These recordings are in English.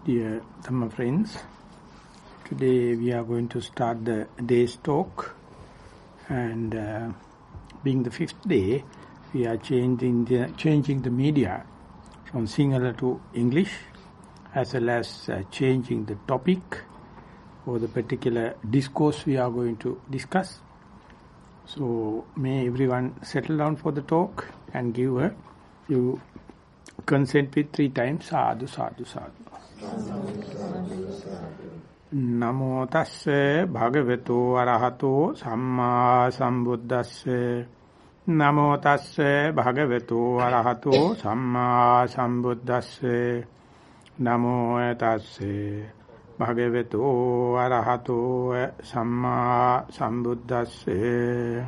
Dear Dhamma friends, today we are going to start the day's talk, and being the fifth day, we are changing the media from Sinhala to English, as well as changing the topic or the particular discourse we are going to discuss. So may everyone settle down for the talk and give a few consent with 3 times sadhu sadhu sadhu. Namo tasse bhagavato arahato samma sambuddhasse. Namo tasse bhagavato arahato samma sambuddhasse. Namo tasse bhagavato arahato samma sambuddhasse.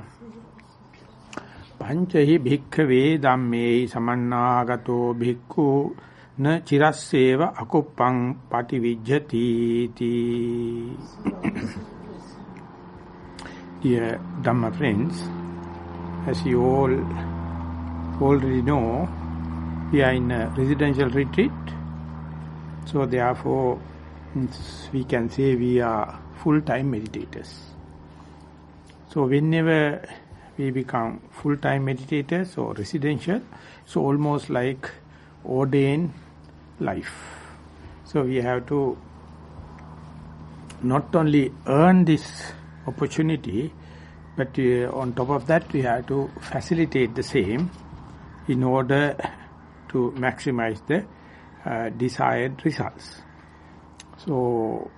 Panchahi bhikkhave dhamme samannagato bhikkhu na chirasseva akuppang pativijjati ti. Dear Dhamma friends, as you all already know, we are in a residential retreat. So therefore, we can say we are full-time meditators. So whenever we become full-time meditators or residential, so almost like ordained life. So we have to not only earn this opportunity, but on top of that we have to facilitate the same in order to maximize the desired results. So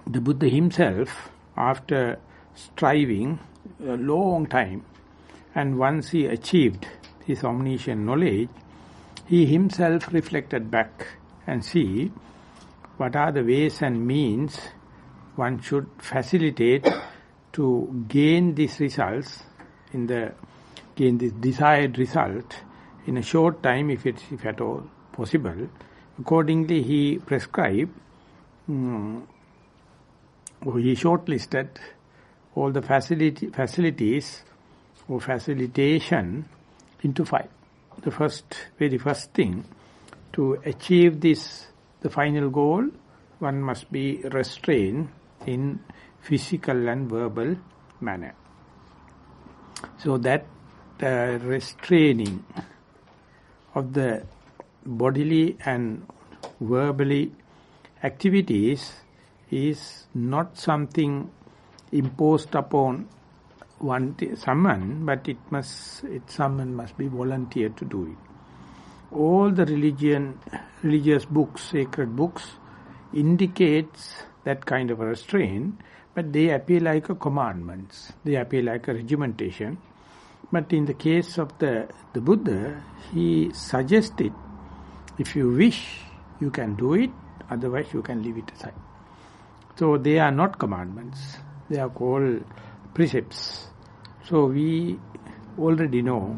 the Buddha himself, after striving a long time, and once he achieved his omniscient knowledge, he himself reflected back and see what are the ways and means one should facilitate to gain these results, gain this desired result in a short time, if at all possible. Accordingly, he prescribed, he shortlisted all the facilities or facilitation into 5. The very first thing, to achieve this, the final goal, one must be restrained in physical and verbal manner. So that restraining of the bodily and verbally activities is not something imposed upon someone, but someone must be volunteered to do it. All the religious books, sacred books, indicates that kind of a restraint, but they appear like a commandments. They appear like a regimentation. But in the case of the Buddha, he suggested, if you wish, you can do it, otherwise you can leave it aside. So they are not commandments. They are called precepts. So we already know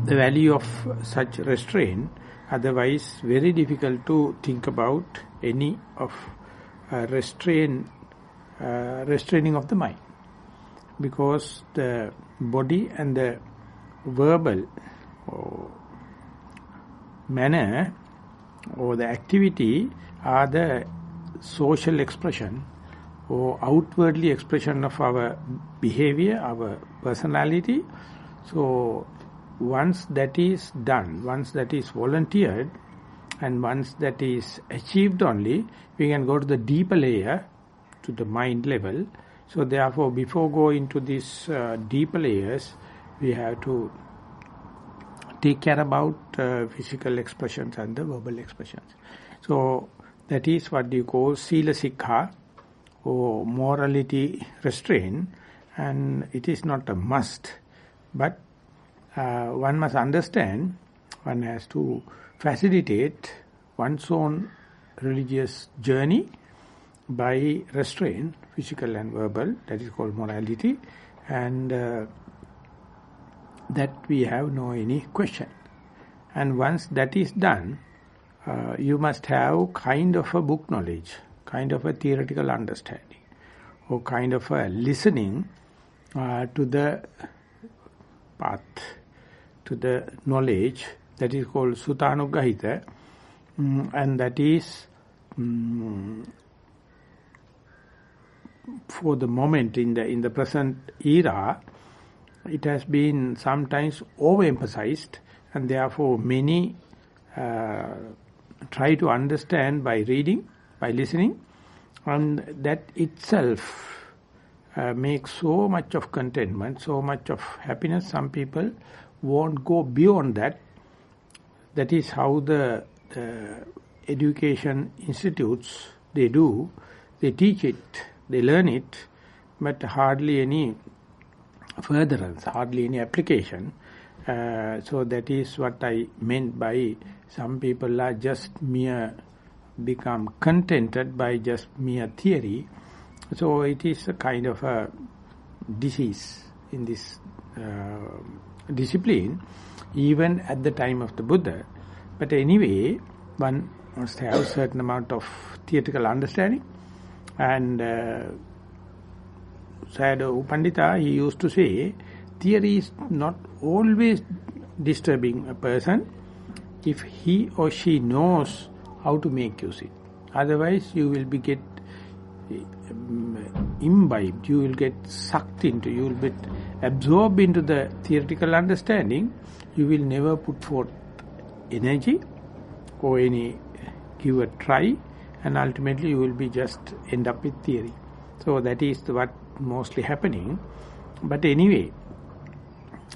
the value of such restraint. Otherwise, very difficult to think about any of restraining of the mind, because the body and the verbal manner or the activity are the social expression or outwardly expression of our behavior, our personality. So once that is done, once that is volunteered, and once that is achieved only, we can go to the deeper layer, to the mind level. So therefore, before going to these deeper layers, we have to take care about physical expressions and the verbal expressions. So that is what you call sila sikha, or morality restraint, and it is not a must, but one must understand, one has to facilitate one's own religious journey by restraint, physical and verbal, that is called morality, and that we have no any question. And once that is done, you must have kind of a book knowledge, kind of a theoretical understanding, or kind of a listening to the path, to the knowledge, that is called Sutta Anuggahita, and that is for the moment in the present era, it has been sometimes overemphasized, and therefore many try to understand by reading, by listening, and that itself makes so much of contentment, so much of happiness. Some people won't go beyond that. That is how the education institutes, they do. They teach it, they learn it, but hardly any furtherance, hardly any application. So that is what I meant by some people are just become contented by just mere theory. So it is a kind of a disease in this discipline, even at the time of the Buddha. But anyway, one must have a certain amount of theoretical understanding. And Sayadaw Pandita, he used to say, theory is not always disturbing a person if he or she knows how to make use it. Otherwise, you will get imbibed, you will get sucked into, you will get absorbed into the theoretical understanding. You will never put forth energy or give a try, and ultimately you will be just end up with theory. So that is what mostly happening. But anyway,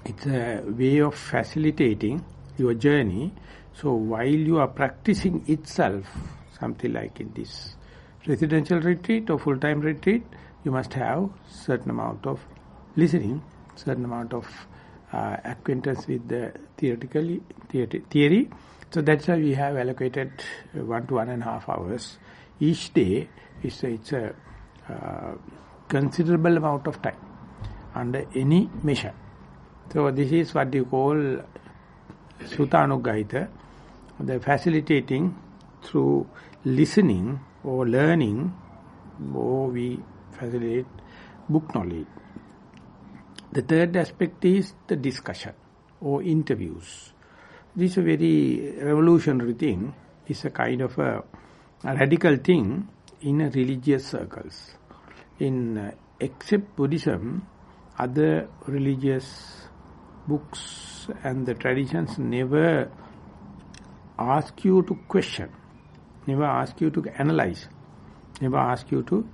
it's a way of facilitating your journey. So while you are practicing itself, something like in this residential retreat or full-time retreat, you must have certain amount of listening, certain amount of acquaintance with the theory. So that's why we have allocated 1 to 1.5 hours each day. It's a considerable amount of time under any measure. So this is what you call Sutta, the facilitating through listening or learning, or we facilitate book knowledge. The third aspect is the discussion or interviews. This is a very revolutionary thing. It's a kind of a radical thing in religious circles. Except Buddhism, other religious books and the traditions never ask you to question, never ask you to analyze, never ask you to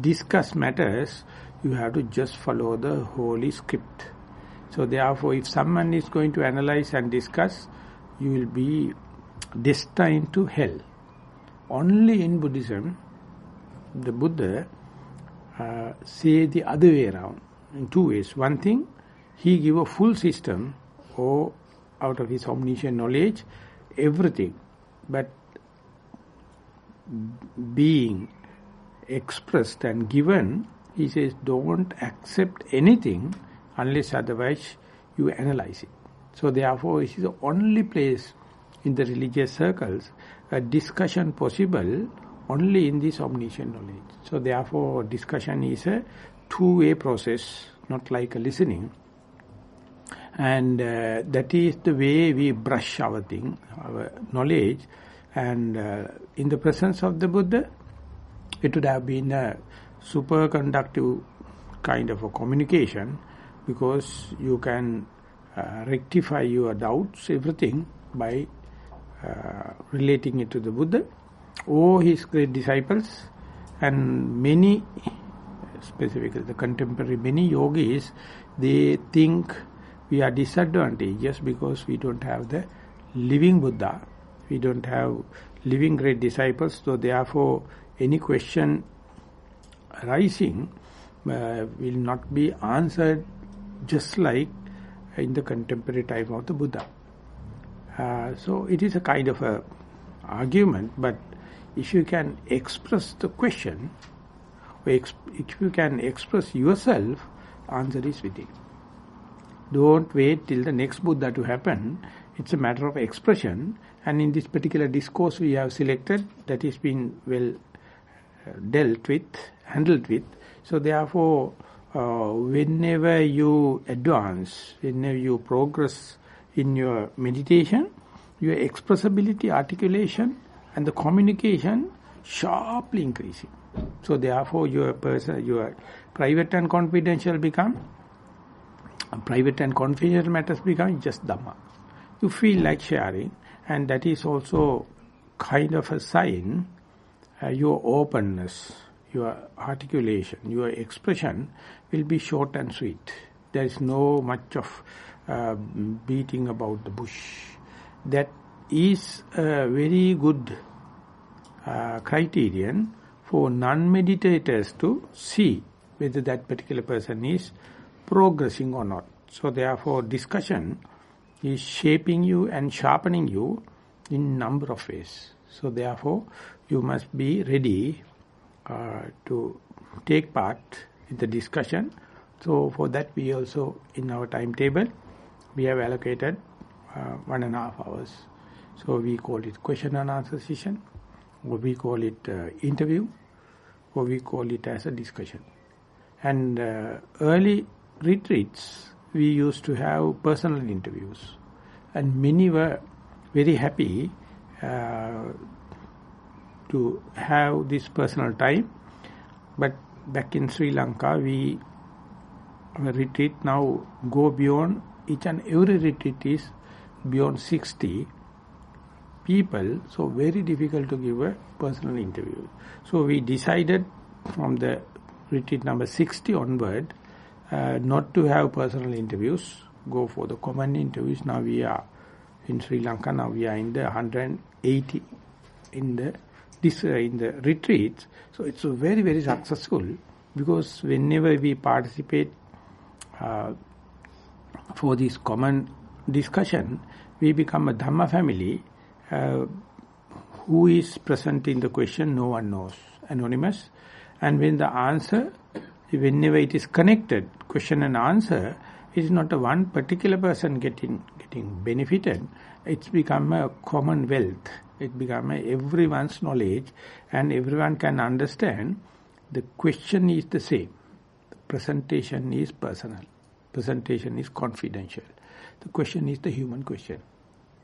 discuss matters. You have to just follow the holy script. So therefore, if someone is going to analyze and discuss, you will be destined to hell. Only in Buddhism, the Buddha say the other way around, in two ways. One thing, he give a full system, or out of his omniscient knowledge, everything. But being expressed and given, he says, don't accept anything unless otherwise you analyze it. So therefore, it is the only place in the religious circles a discussion possible only in this omniscient knowledge. So therefore, discussion is a two-way process, not like a listening. And that is the way we brush our knowledge. And in the presence of the Buddha, it would have been a super conductive kind of a communication, because you can rectify your doubts, everything, by relating it to the Buddha or his great disciples. And many, specifically the contemporary, many yogis, they think we are disadvantaged just because we don't have the living Buddha, we don't have living great disciples. So therefore, any question arising will not be answered just like in the contemporary time of the Buddha. So it is a kind of a argument, but if you can express the question, or if you can express yourself, answer is within. Don't wait till the next Buddha to happen. It's a matter of expression, and in this particular discourse we have selected, that is been well handled with. So therefore, whenever you advance, whenever you progress in your meditation, your expressibility, articulation, and the communication sharply increasing. So therefore your private and confidential matters become just Dhamma. You feel like sharing, and that is also kind of a sign, your openness, your articulation, your expression will be short and sweet. There is no much of beating about the bush. That is a very good criterion for non-meditators to see whether that particular person is progressing or not. So therefore discussion is shaping you and sharpening you in number of ways. So therefore you must be ready to take part in the discussion. So for that we also, in our timetable, we have allocated 1.5 hours. So we call it question and answer session, or we call it interview, or we call it as a discussion. And early retreats, we used to have personal interviews. And many were very happy to have this personal time. But back in Sri Lanka, our retreat now go beyond, each and every retreat is beyond 60 people, so very difficult to give a personal interview. So we decided from the retreat number 60 onward not to have personal interviews, go for the common interviews. Now we are in Sri Lanka, now we are in the 180 in the retreats. So it's very, very successful, because whenever we participate for this common discussion, we become a Dhamma family. Who is present in the question, no one knows, anonymous. And when the answer, whenever it is connected, question and answer, it is not a one particular person getting benefited. It's become a commonwealth. It become everyone's knowledge, and everyone can understand. The question is the same. The presentation is personal. Presentation is confidential. The question is the human question.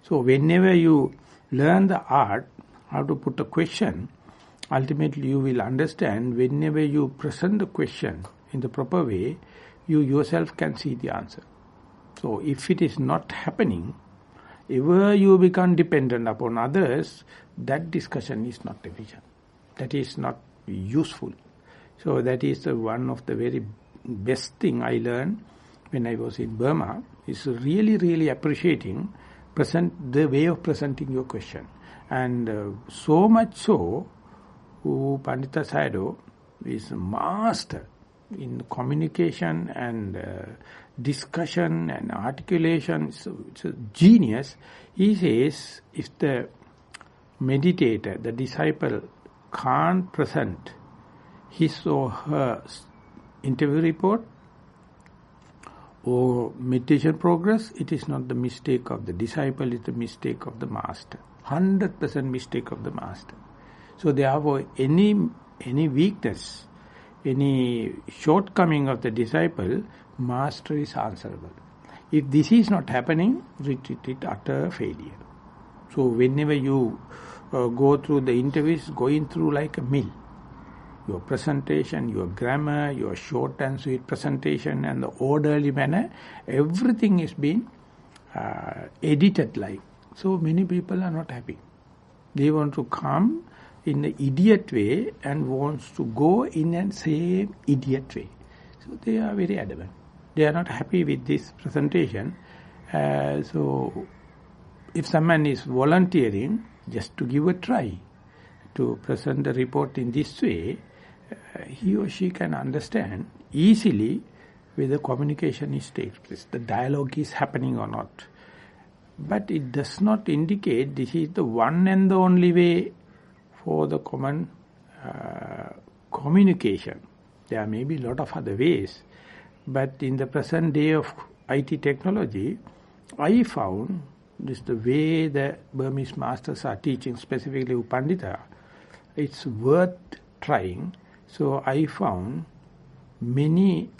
So whenever you learn the art, how to put a question, ultimately you will understand, whenever you present the question in the proper way, you yourself can see the answer. So if it is not happening, ever you become dependent upon others, that discussion is not efficient. That is not useful. So that is one of the very best thing I learned when I was in Burma, is really, really appreciating the way of presenting your question. And so much so, Pandita Sayadaw is a master in communication and discussion and articulation. It's a genius. He says, if the meditator, the disciple, can't present his or her interview report or meditation progress, it is not the mistake of the disciple, it is the mistake of the master. 100% mistake of the master. So therefore, any weakness, any shortcoming of the disciple, master is answerable. If this is not happening, retreat is utter failure. So whenever you go through the interviews, going through like a mill. Your presentation, your grammar, your short and sweet presentation, and the orderly manner, everything is being edited like. So many people are not happy. They want to come in the idiot way and wants to go in the same idiot way. So they are very adamant. They are not happy with this presentation. So if someone is volunteering just to give a try to present the report in this way, he or she can understand easily whether communication is takes place, the dialogue is happening or not. But it does not indicate this is the one and the only way for the common communication. There may be a lot of other ways, but in the present day of IT technology, I found this the way the Burmese masters are teaching, specifically Upandita, it's worth trying. So I found many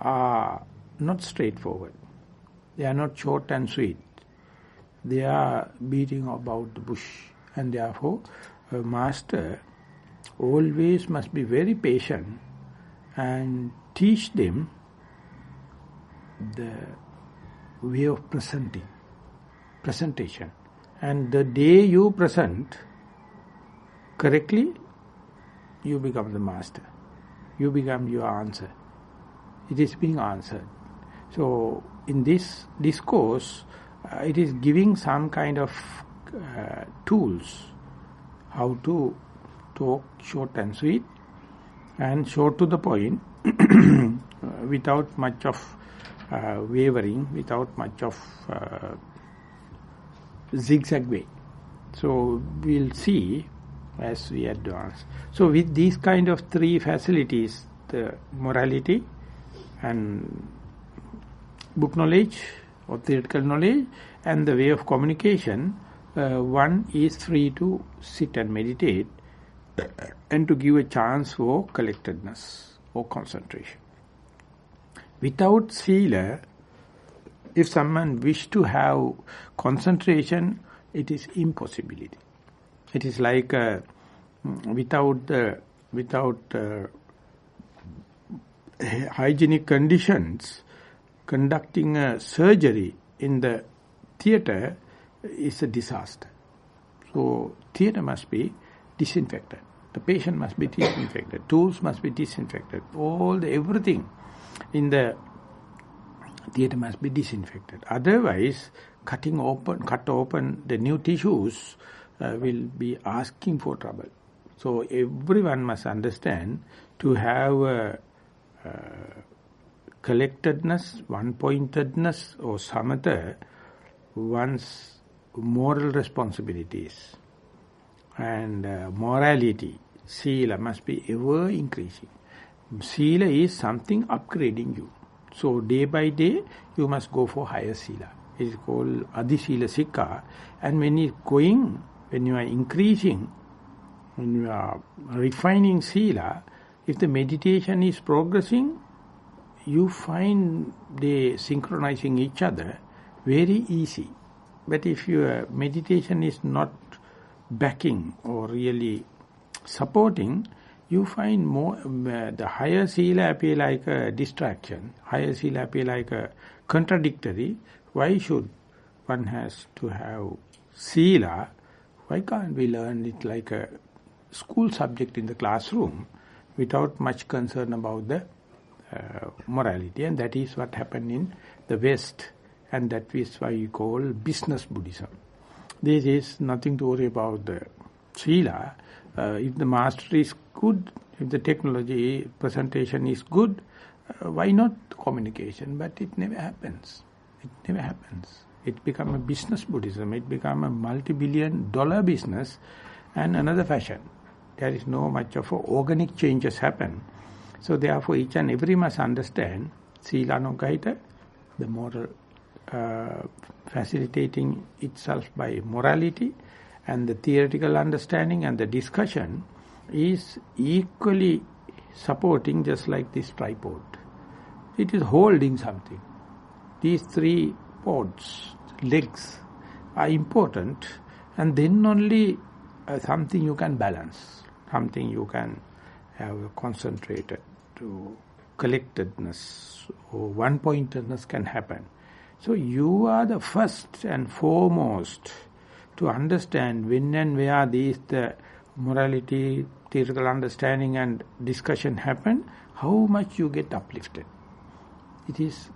are not straightforward. They are not short and sweet. they are beating about the bush. And therefore, a master always must be very patient and teach them the way of presentation. And the day you present correctly, you become the master. You become your answer. It is being answered. So, in this discourse, it is giving some kind of tools how to talk short and sweet and short to the point without much of wavering, without much of zigzag way. So we'll see as we advance. So with these kind of three facilities, the morality and book knowledge or theoretical knowledge and the way of communication, one is free to sit and meditate and to give a chance for collectedness or concentration. Without sila, if someone wish to have concentration, it is impossibility. It is like without hygienic conditions, conducting a surgery in the theatre is a disaster. So theatre must be disinfected. The patient must be disinfected. Tools must be disinfected. Everything in the theatre must be disinfected. Otherwise, cut open the new tissues will be asking for trouble. So everyone must understand to have collectedness, one-pointedness or samatha, one's moral responsibilities and morality, sila must be ever increasing. Sila is something upgrading you. So day by day you must go for higher sila. It is called Adi Sila Sikha. And when you are increasing, when you are refining sila, if the meditation is progressing, you find they synchronizing each other very easy. But if your meditation is not backing or really supporting, you find more the higher sila appear like a distraction, higher sila appear like a contradictory. Why should one has to have sila? Why can't we learn it like a school subject in the classroom without much concern about the morality? And that is what happened in the West, and that is why we call business Buddhism. This is nothing to worry about the sila. If the master is good, if the technology presentation is good, why not communication? But it never happens. It never happens. It becomes a business Buddhism. It becomes a multi-billion-dollar business and another fashion. There is no much of organic changes happen. So therefore each and every must understand Sila Nugaita, the moral facilitating itself by morality, and the theoretical understanding and the discussion is equally supporting, just like this tripod. It is holding something. These three pods, legs, are important, and then only something you can balance, something you can have concentrated to collectedness or one-pointedness can happen. So you are the first and foremost to understand when and where these the morality, theoretical understanding and discussion happen, how much you get uplifted. It is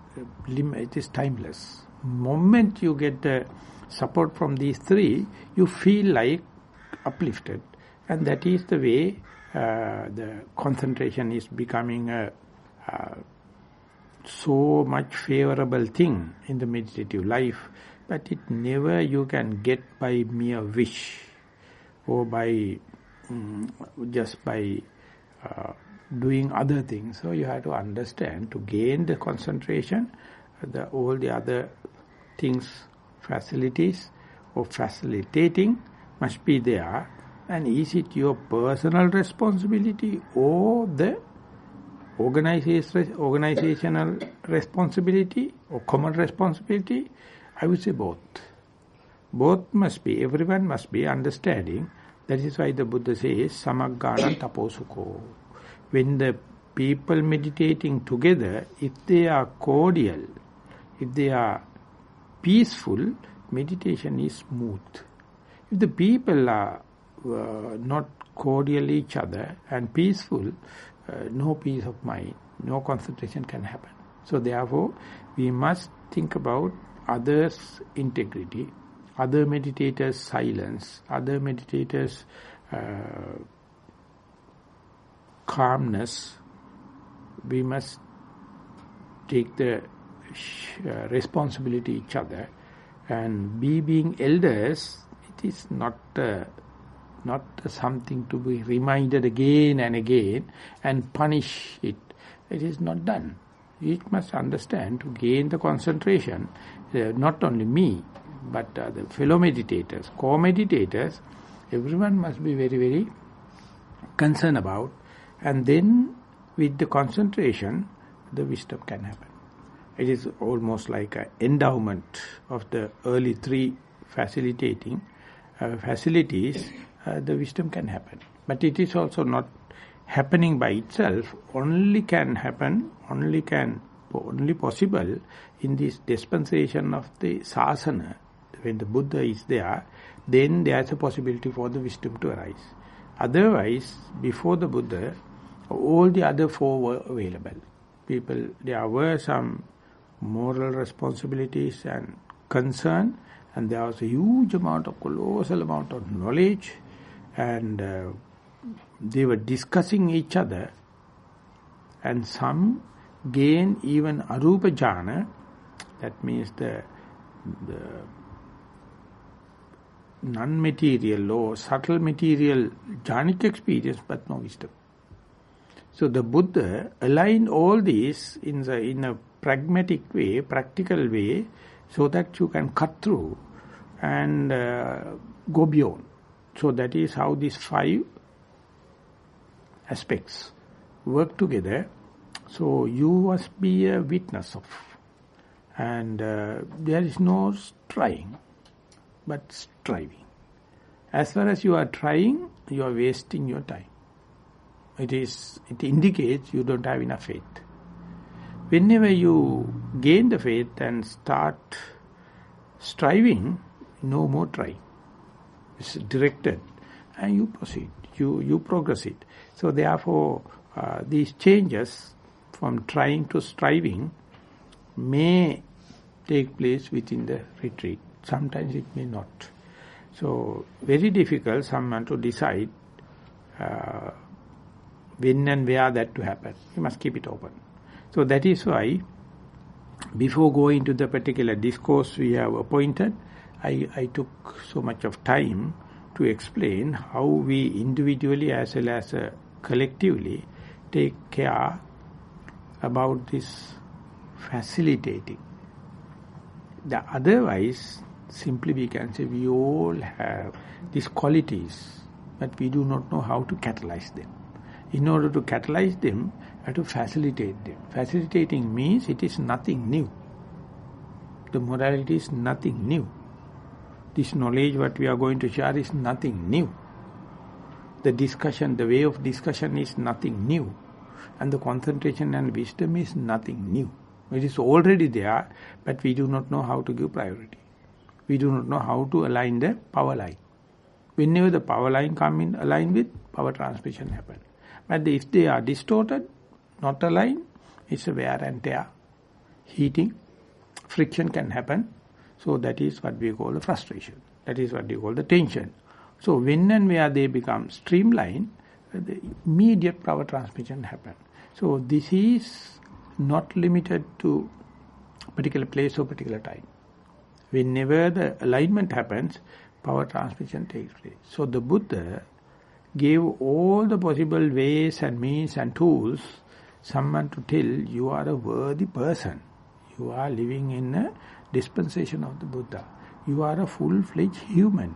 timeless. Moment you get the support from these three, you feel like uplifted, and that is the way the concentration is becoming a so much favorable thing in the meditative life, but it never you can get by mere wish or by just by doing other things. So you have to understand, to gain the concentration, all the other things, facilities or facilitating must be there. And is it your personal responsibility or the organizational responsibility or common responsibility? I would say both. Both must be, everyone must be understanding. That is why the Buddha says, Samagganan taposuko. When the people meditating together, if they are cordial, if they are peaceful, meditation is smooth. If the people are not cordial each other and peaceful, no peace of mind, no concentration can happen. So therefore, we must think about others' integrity, other meditators' silence, other meditators' calmness. We must take the responsibility each other, and being elders, it is not something to be reminded again and again and punish it. It is not done. Each must understand to gain the concentration, not only me, but the fellow meditators, co-meditators, everyone must be very, very concerned about, and then with the concentration, the wisdom can happen. It is almost like an endowment of the early three facilitating facilities, the wisdom can happen. But it is also not happening by itself, only can happen, only possible in this dispensation of the sasana. When the Buddha is there, then there is a possibility for the wisdom to arise. Otherwise, before the Buddha, all the other four were available. There were some moral responsibilities and concern, and there was a huge amount of, colossal amount of knowledge, and they were discussing each other, and some gain even arupa jhana, that means the non-material or subtle material jhanic experience, but no wisdom. So the Buddha aligned all these in a pragmatic way, practical way, so that you can cut through and go beyond. So that is how these 5 aspects work together. So you must be a witness of. And there is no trying, but striving. As far as you are trying, you are wasting your time. It indicates you don't have enough faith. Whenever you gain the faith and start striving, no more trying. It's directed, and you proceed, you progress it. So therefore, these changes from trying to striving may take place within the retreat. Sometimes it may not. So very difficult someone to decide when and where that to happen. You must keep it open. So that is why, before going to the particular discourse we have appointed, I took so much of time to explain how we individually as well as collectively take care about this facilitating. Otherwise, simply we can say we all have these qualities, but we do not know how to catalyze them. In order to catalyze them, we have to facilitate them. Facilitating means it is nothing new. The morality is nothing new. This knowledge what we are going to share is nothing new. The discussion, the way of discussion is nothing new. And the concentration and wisdom is nothing new. It is already there, but we do not know how to give priority. We do not know how to align the power line. Whenever the power line come in align with, power transmission happen. But if they are distorted, not aligned, it's a wear and tear. Heating, friction can happen. So that is what we call the frustration. That is what we call the tension. So when and where they become streamlined, the immediate power transmission happen. So this is not limited to particular place or particular time. Whenever the alignment happens, power transmission takes place. So the Buddha gave all the possible ways and means and tools, someone to tell you are a worthy person. You are living in a dispensation of the Buddha. You are a full-fledged human.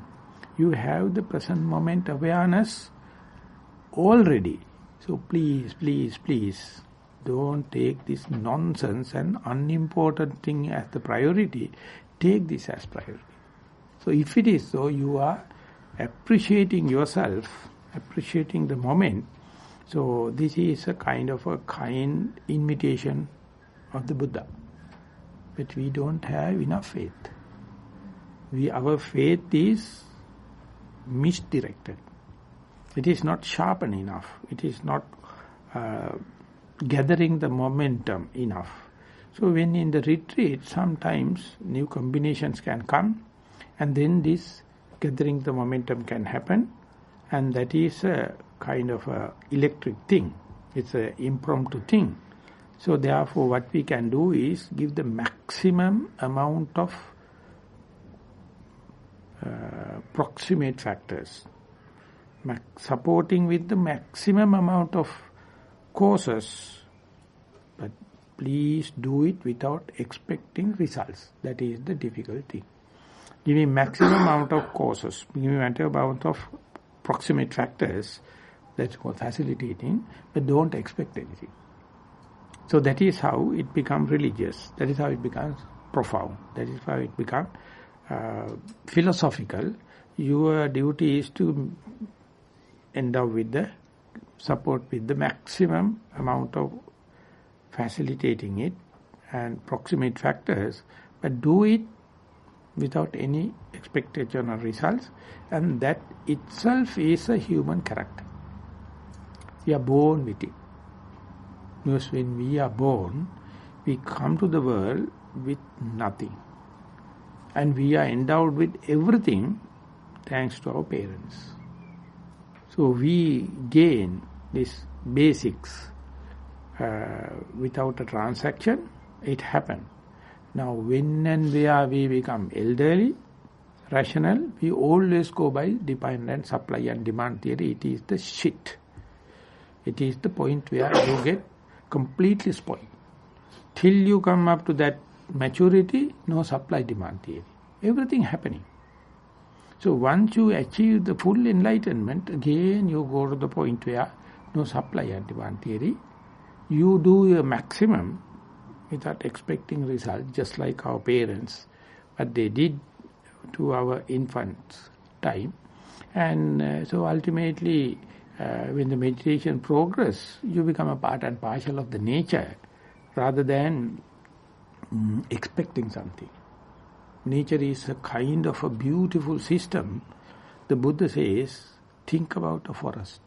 You have the present moment awareness already. So please, please, please, don't take this nonsense and unimportant thing as the priority. Take this as priority. So if it is so, you are appreciating yourself, appreciating the moment. So this is a kind imitation of the Buddha. But we don't have enough faith. Our faith is misdirected. It is not sharpened enough. It is not gathering the momentum enough. So when in the retreat, sometimes new combinations can come, and then this gathering the momentum can happen, and that is a kind of a electric thing. It's an impromptu thing. So therefore what we can do is give the maximum amount of proximate factors, supporting with the maximum amount of causes, but please do it without expecting results. That is the difficult thing. Giving maximum amount of causes, giving maximum amount of proximate factors, that's called facilitating, but don't expect anything. So that is how it becomes religious. That is how it becomes profound. That is how it becomes philosophical. Your duty is to endow with the support with the maximum amount of facilitating it and proximate factors, but do it without any expectation or results, and that itself is a human character. We are born with it. Because when we are born, we come to the world with nothing. And we are endowed with everything thanks to our parents. So we gain these basics without a transaction. It happened. Now when and where we become elderly, rational, we always go by dependent supply and demand theory. It is the shit. It is the point where you get completely spoiled. Till you come up to that maturity, no supply-demand theory. Everything happening. So once you achieve the full enlightenment, again you go to the point where no supply and demand theory. You do your maximum without expecting result, just like our parents, what they did to our infants' time. And so ultimately, when the meditation progress, you become a part and parcel of the nature rather than expecting something. Nature is a kind of a beautiful system. The Buddha says, think about a forest.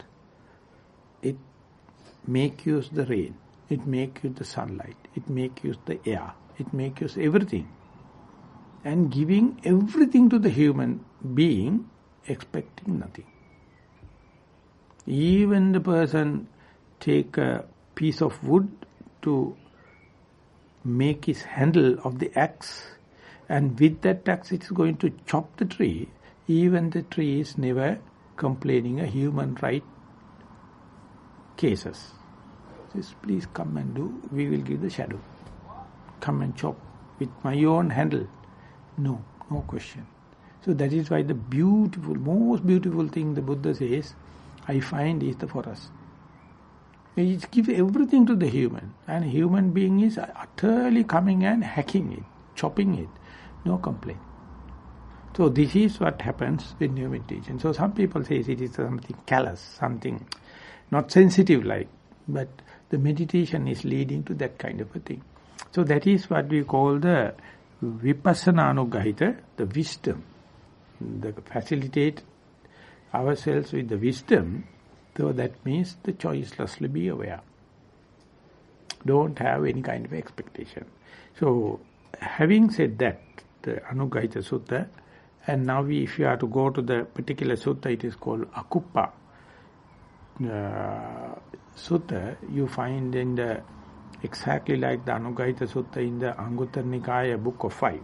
It makes use the rain. It makes use the sunlight. It makes use the air. It makes use everything. And giving everything to the human being, expecting nothing. Even the person take a piece of wood to make his handle of the axe, and with that axe it is going to chop the tree. Even the tree is never complaining a human right cases. Says, please come and do, we will give the shadow. Come and chop with my own handle. No question. So that is why the beautiful, most beautiful thing the Buddha says, I find is the forest. It gives everything to the human, and human being is utterly coming and hacking it, chopping it, no complaint. So this is what happens with new meditation. So some people say it is something callous, something not sensitive like, but the meditation is leading to that kind of a thing. So that is what we call the vipassana anugahita, the wisdom, the facilitate ourselves with the wisdom. So that means the choicelessly be aware. Don't have any kind of expectation. So having said that, the Anugahita Sutta, and now if you are to go to the particular sutta, it is called Akuppa Sutta. You find in the exactly like the Anugahita Sutta in the Anguttara Nikaya book of 5.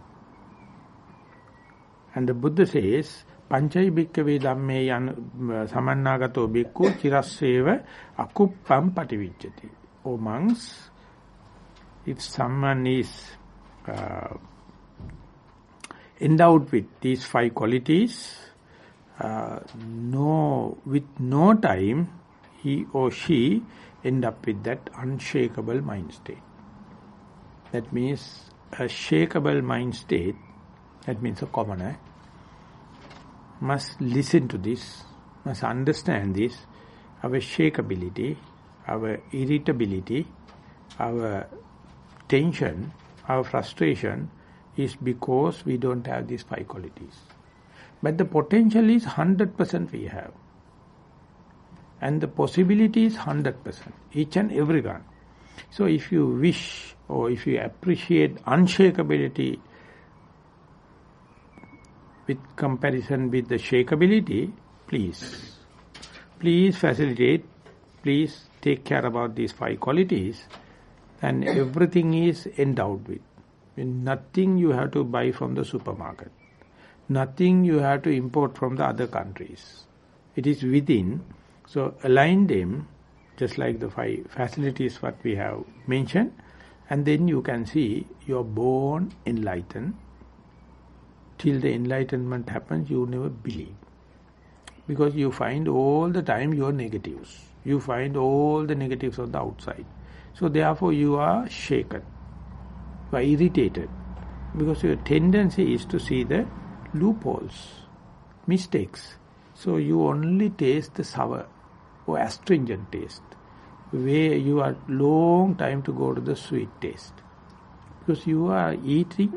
And the Buddha says, Pancai bhikkave dhamme samannagato bhikkhu chirasseva akuppam pativijjati. O monks, if someone is endowed with these 5 qualities, with no time, he or she end up with that unshakable mind state. That means a shakeable mind state, that means a commoner, must listen to this, must understand this, our shakeability, our irritability, our tension, our frustration is because we don't have these 5 qualities. But the potential is 100% we have. And the possibility is 100%, each and every one. So if you wish or if you appreciate unshakability with comparison with the shakeability, please facilitate, please take care about these 5 qualities, and everything is endowed with. Nothing you have to buy from the supermarket. Nothing you have to import from the other countries. It is within. So align them, just like the 5 facilities what we have mentioned, and then you can see you are born enlightened. Till the enlightenment happens, you never believe. Because you find all the time your negatives. You find all the negatives on the outside. So therefore you are shaken. You are irritated. Because your tendency is to see the loopholes, mistakes. So you only taste the sour or astringent taste. Where you are long time to go to the sweet taste. Because you are eating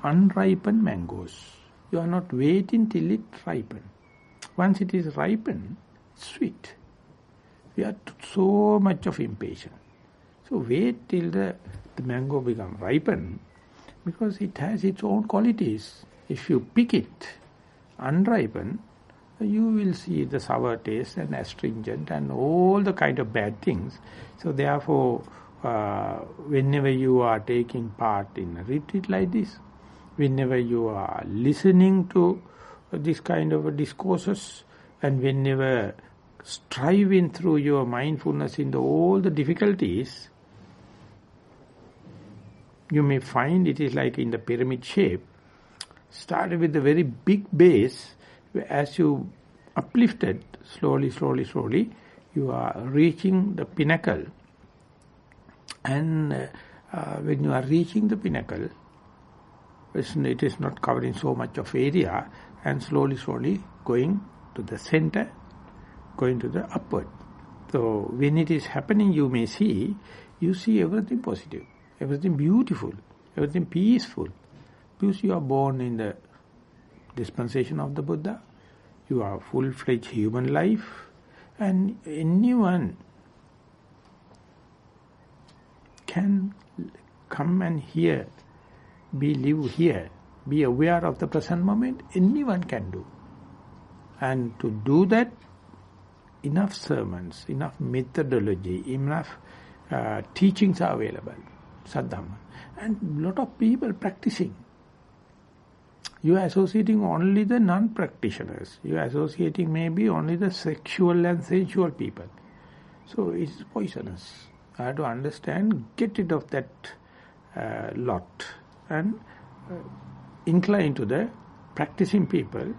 unripened mangoes. You are not waiting till it ripens. Once it is ripened, it's sweet. We are so much of impatient. So wait till the mango becomes ripened, because it has its own qualities. If you pick it unripened, you will see the sour taste and astringent and all the kind of bad things. So therefore, whenever you are taking part in a retreat like this, whenever you are listening to this kind of discourses, and whenever striving through your mindfulness into all the difficulties, you may find it is like in the pyramid shape. Started with a very big base. As you uplifted, slowly, you are reaching the pinnacle. And when you are reaching the pinnacle, it is not covering so much of area, and slowly going to the center, going to the upward. So when it is happening, you see everything positive, everything beautiful, everything peaceful. Because you are born in the dispensation of the Buddha, you are full-fledged human life, and anyone can come and hear, live here, be aware of the present moment. Anyone can do. And to do that, enough sermons, enough methodology, enough teachings are available, Saddhamma. And a lot of people practicing. You are associating only the non-practitioners. You are associating maybe only the sexual and sensual people. So it is poisonous. I have to understand, get rid of that lot and incline to the practicing people.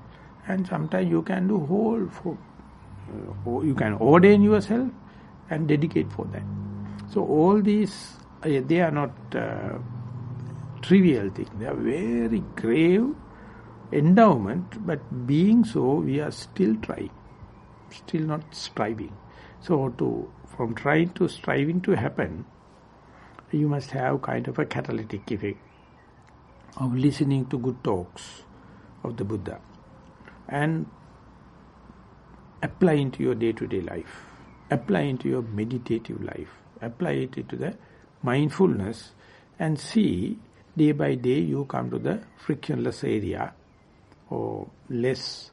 And sometimes you can do you can ordain yourself and dedicate for that. So all these, they are not trivial things. They are very grave endowment, but being so, we are still trying, still not striving. So from trying to striving to happen, you must have kind of a catalytic effect of listening to good talks of the Buddha and apply into your day-to-day life, apply into your meditative life, apply it into the mindfulness, and see day by day you come to the frictionless area or less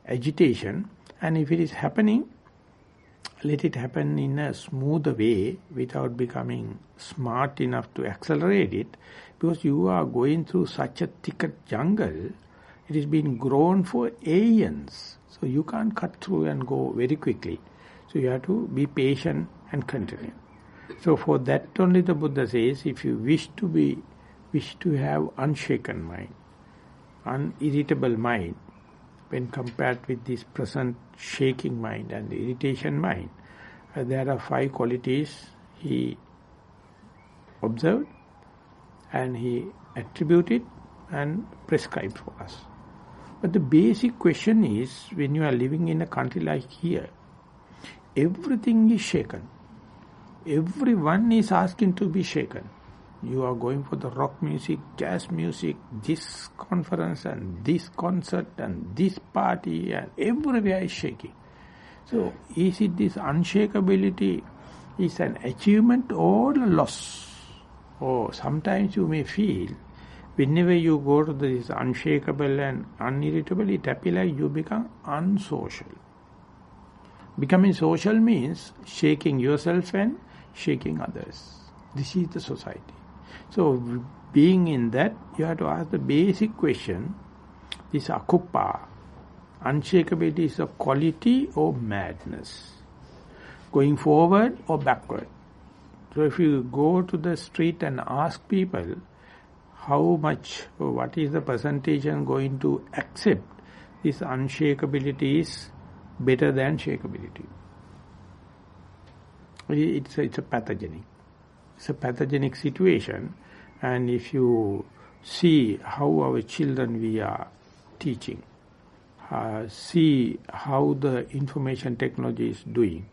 agitation. And if it is happening, let it happen in a smoother way without becoming smart enough to accelerate it, because you are going through such a thicket jungle. It has been grown for aeons, so you can't cut through and go very quickly. So you have to be patient and continue. So for that only the Buddha says, if you wish to have unshaken mind, unirritable mind, when compared with this present shaking mind and irritation mind, there are 5 qualities he observed and he attributed and prescribed for us. But the basic question is, when you are living in a country like here, everything is shaken. Everyone is asking to be shaken. You are going for the rock music, jazz music, this conference and this concert and this party, and everywhere is shaking. So, is it this unshakability is an achievement or a loss? Or sometimes you may feel, whenever you go to this unshakable and unirritable, it appears like you become unsocial. Becoming social means shaking yourself and shaking others. This is the society. So, being in that, you have to ask the basic question, this Akuppa, unshakability is a quality or madness? Going forward or backward? So if you go to the street and ask people how much, or what is the percentage and going to accept this unshakability is better than shakeability. It's a pathogenic. It's a pathogenic situation, and if you see how our children we are teaching, see how the information technology is doing,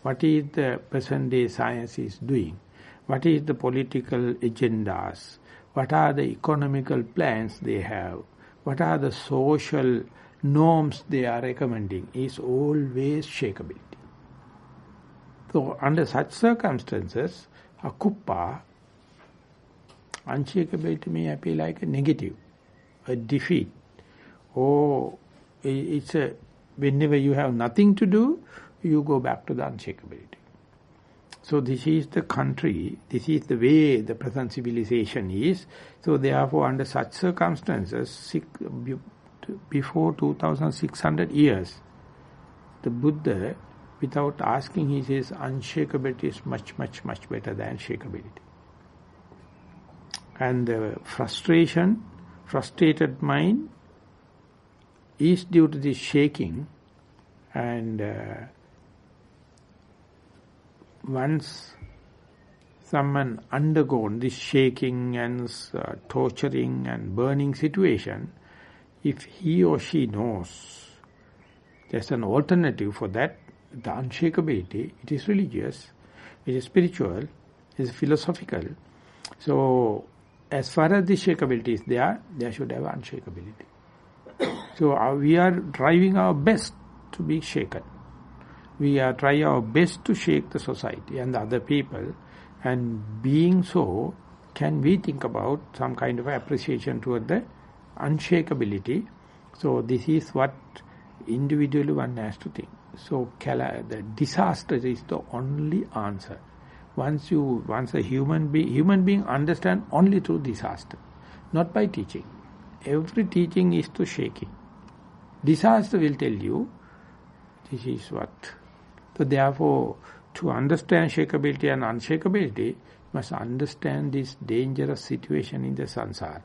what is the present day science is doing, what is the political agendas, what are the economical plans they have, what are the social norms they are recommending, is always shakeability. So under such circumstances, Akuppa, unshakability may appear like a negative, a defeat, or it's a, whenever you have nothing to do, you go back to the unshakability. So this is the country, this is the way the present civilization is. So therefore under such circumstances, before 2600 years, the Buddha, without asking, he says unshakability is much, much, much better than shakeability. And the frustrated mind is due to this shaking, and once someone undergone this shaking and torturing and burning situation, if he or she knows there's an alternative for that, the unshakability, it is religious, it is spiritual, it is philosophical. So, as far as the shakeability is there should have unshakability. So, we are driving our best to be shaken. We are trying our best to shake the society and the other people, and being so, can we think about some kind of appreciation toward the unshakability? So, this is what individually one has to think. So the disaster is the only answer. Once a human being understand only through disaster, not by teaching. Every teaching is to shaking. Disaster will tell you this is what. So therefore, to understand shakeability and unshakability, you must understand this dangerous situation in the samsara.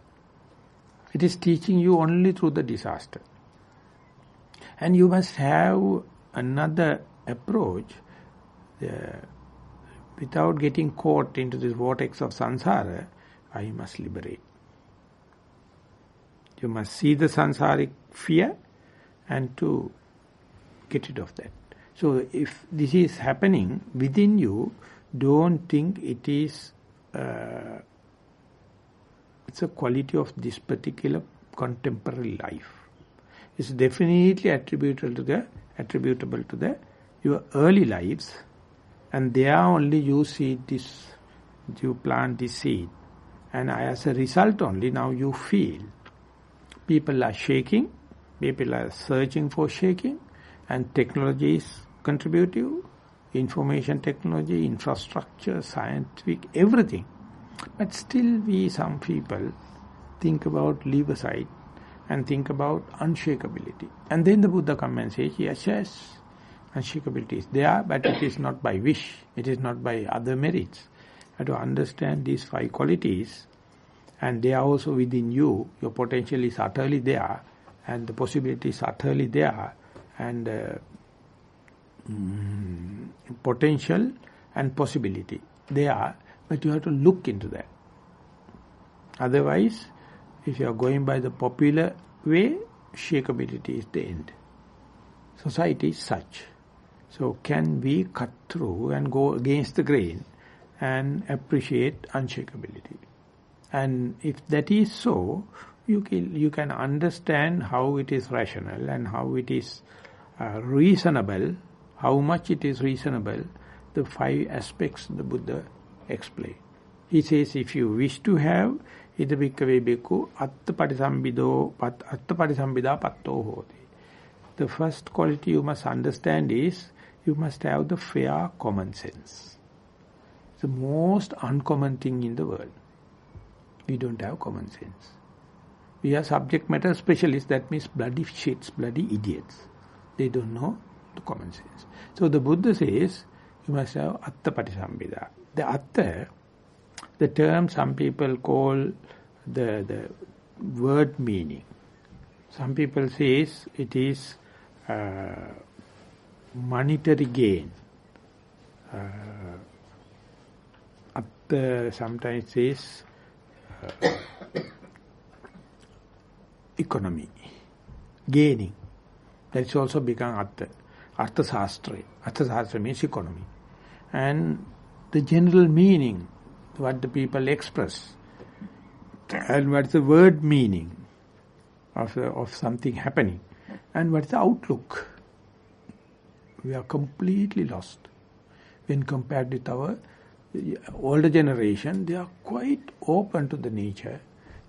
It is teaching you only through the disaster. And you must have another approach, without getting caught into this vortex of samsara, I must liberate. You must see the samsaric fear and to get rid of that. So if this is happening within you, don't think it is it's a quality of this particular contemporary life. It's definitely attributable to your early lives, and there only you see this, you plant this seed, and as a result only now you feel. People are shaking, people are searching for shaking, and technology is contributive, information technology, infrastructure, scientific, everything. But still some people think about leave aside and think about unshakability. And then the Buddha comes and says, yes, unshakability is there, but it is not by wish, it is not by other merits. You have to understand these 5 qualities, and they are also within you. Your potential is utterly there, and the possibility is utterly there, and potential and possibility, they are, but you have to look into that. Otherwise, if you are going by the popular way, shakability is the end. Society is such. So can we cut through and go against the grain and appreciate unshakability? And if that is so, you can understand how it is rational and how it is reasonable, how much it is reasonable, the 5 aspects the Buddha explained. He says, if you wish to have, ida bhikkave bhikkhu atta parisambhida patto hoti. The first quality you must understand is, you must have the fair common sense. The most uncommon thing in the world. We don't have common sense. We are subject matter specialists, that means bloody shits, bloody idiots. They don't know the common sense. So the Buddha says, you must have atta parisambhida. The atta, the term some people call the word meaning. Some people says it is monetary gain. Atta sometimes says economy, gaining. That's also become Artha. Artha Sastra. Artha Sastra means economy. And the general meaning, what the people express, and what's the word meaning of something happening, and what's the outlook. We are completely lost. When compared with our older generation, they are quite open to the nature.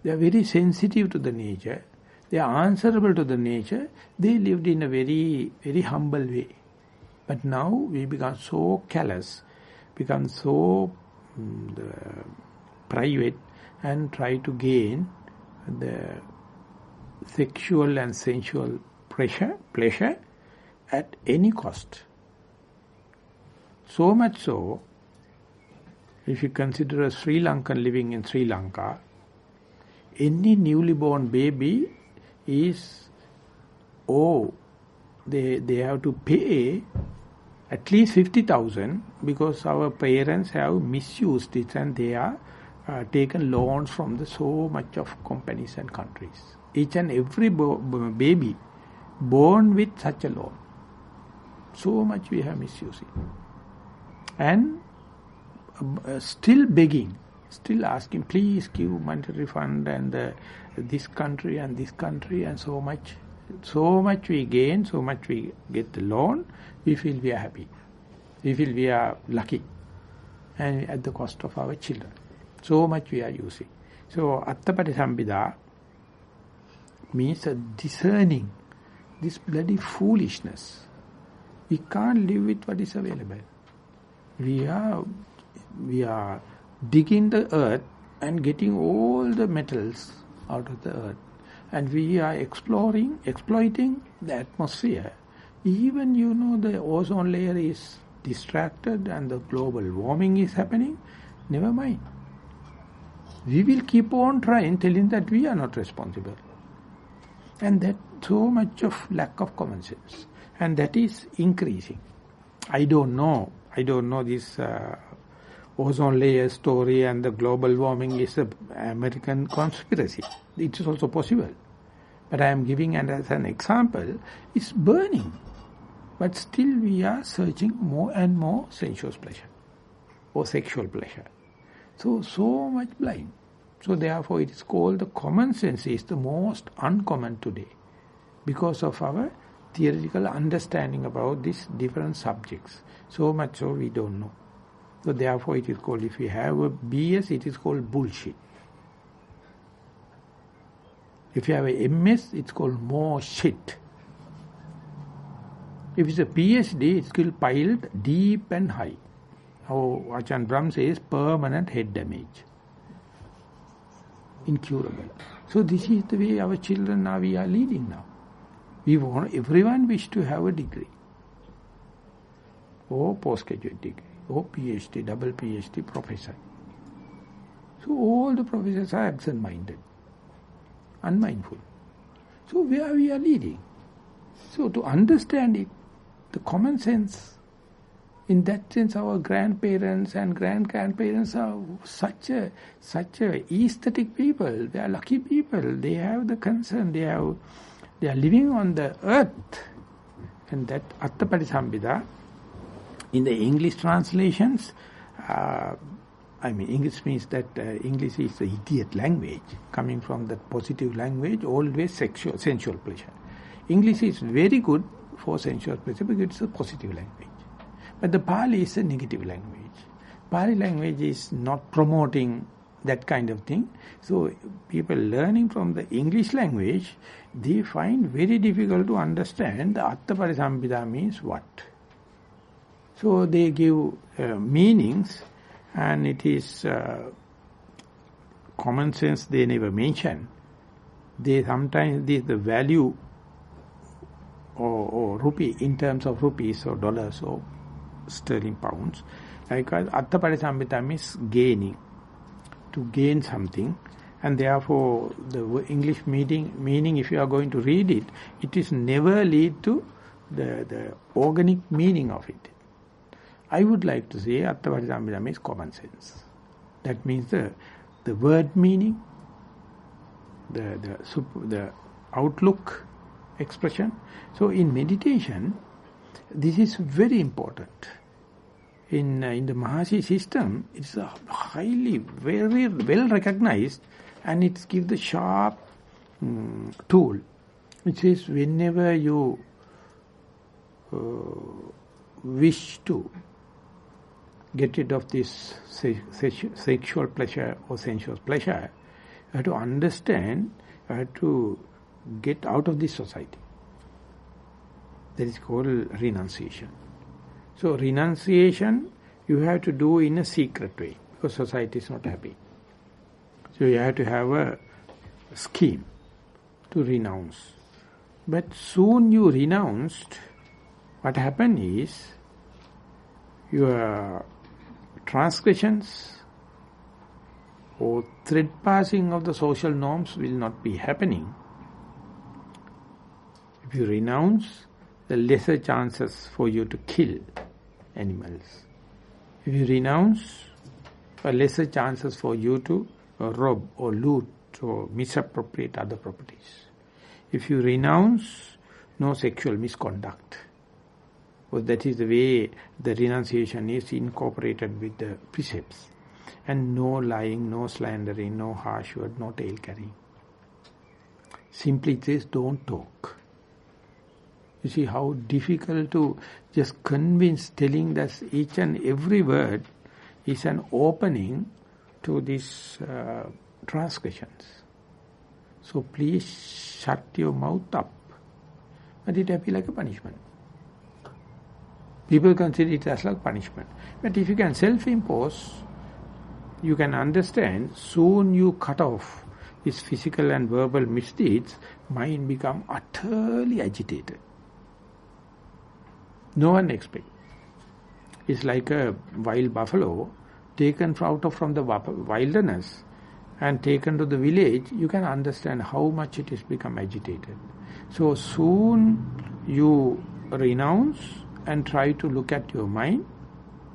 They are very sensitive to the nature. They are answerable to the nature. They lived in a very, very humble way. But now we become so callous, become so private, and try to gain the sexual and sensual pleasure at any cost. So much so, if you consider a Sri Lankan living in Sri Lanka, any newly born baby is, they have to pay at least 50,000 because our parents have misused it and they are taken loans from so much of companies and countries. Each and every baby born with such a loan. So much we have misused it. And still begging, still asking, please give monetary fund and this country and so much. So much we gain, so much we get the loan, we feel we are happy. We feel we are lucky. And at the cost of our children. So much we are using. So, Atta Parisambhida means discerning this bloody foolishness. We can't live with what is available. We are digging the earth and getting all the metals out of the earth. And we are exploiting the atmosphere. Even the ozone layer is distracted and the global warming is happening. Never mind. We will keep on trying, telling that we are not responsible. And that so much of lack of common sense. And that is increasing. I don't know this ozone layer story and the global warming is an American conspiracy. It is also possible. But I am giving as an example, it's burning. But still we are searching more and more sensuous pleasure or sexual pleasure. So much blind. So therefore it is called the common sense is the most uncommon today because of our theoretical understanding about these different subjects. So much so we don't know. So therefore it is called, if we have a BS, it is called bullshit. If you have a MS, it's called more shit. If it's a PhD, it's called piled deep and high. How Ajahn Brahm says, permanent head damage. Incurable. So this is the way our children we are leading now. Everyone wish to have a degree. Or postgraduate degree. Or PhD, double PhD, professor. So all the professors are absent-minded. Unmindful. So where we are leading? So to understand it, the common sense, in that sense our grandparents and grand-grandparents are such a aesthetic people. They are lucky people. They have the concern. They have They are living on the earth. And that Atta Parisambhida, in the English translations, English means that English is the idiot language, coming from that positive language, always sensual pleasure. English is very good for sensual pleasure because it's a positive language. But the Pali is a negative language. Pali language is not promoting that kind of thing. So people learning from the English language, they find very difficult to understand the Atta Parisambhida means what. So they give meanings, and it is common sense they never mention. They sometimes the value or rupee in terms of rupees or dollars or sterling pounds. Because Atta Parisambhida means gaining, to gain something, and therefore the English meaning, if you are going to read it, it is never lead to the organic meaning of it. I would like to say Atta Parisambhida means common sense. That means the word meaning, the outlook, expression. So in meditation, this is very important. In the Mahasi system, it's a highly, very well recognized, and it gives the sharp tool. It says whenever you wish to get rid of this sexual pleasure or sensual pleasure, you have to understand, you have to get out of this society. That is called renunciation. So renunciation you have to do in a secret way, because society is not happy. So you have to have a scheme to renounce. But soon you renounced, what happened is your transgressions or thread passing of the social norms will not be happening. If you renounce, the lesser chances for you to kill animals. If you renounce, a lesser chances for you to rob or loot or misappropriate other properties. If you renounce, no sexual misconduct. Well, that is the way the renunciation is incorporated with the precepts. And no lying, no slandering, no harsh word, no tale carrying. Simply it says, don't talk. You see how difficult to just convince, telling that each and every word is an opening to these transgressions. So please shut your mouth up. But it appears like a punishment. People consider it as like punishment. But if you can self-impose, you can understand, soon you cut off these physical and verbal misdeeds, mind become utterly agitated. No one expects. It's like a wild buffalo taken out from the wilderness and taken to the village. You can understand how much it has become agitated. So soon you renounce and try to look at your mind.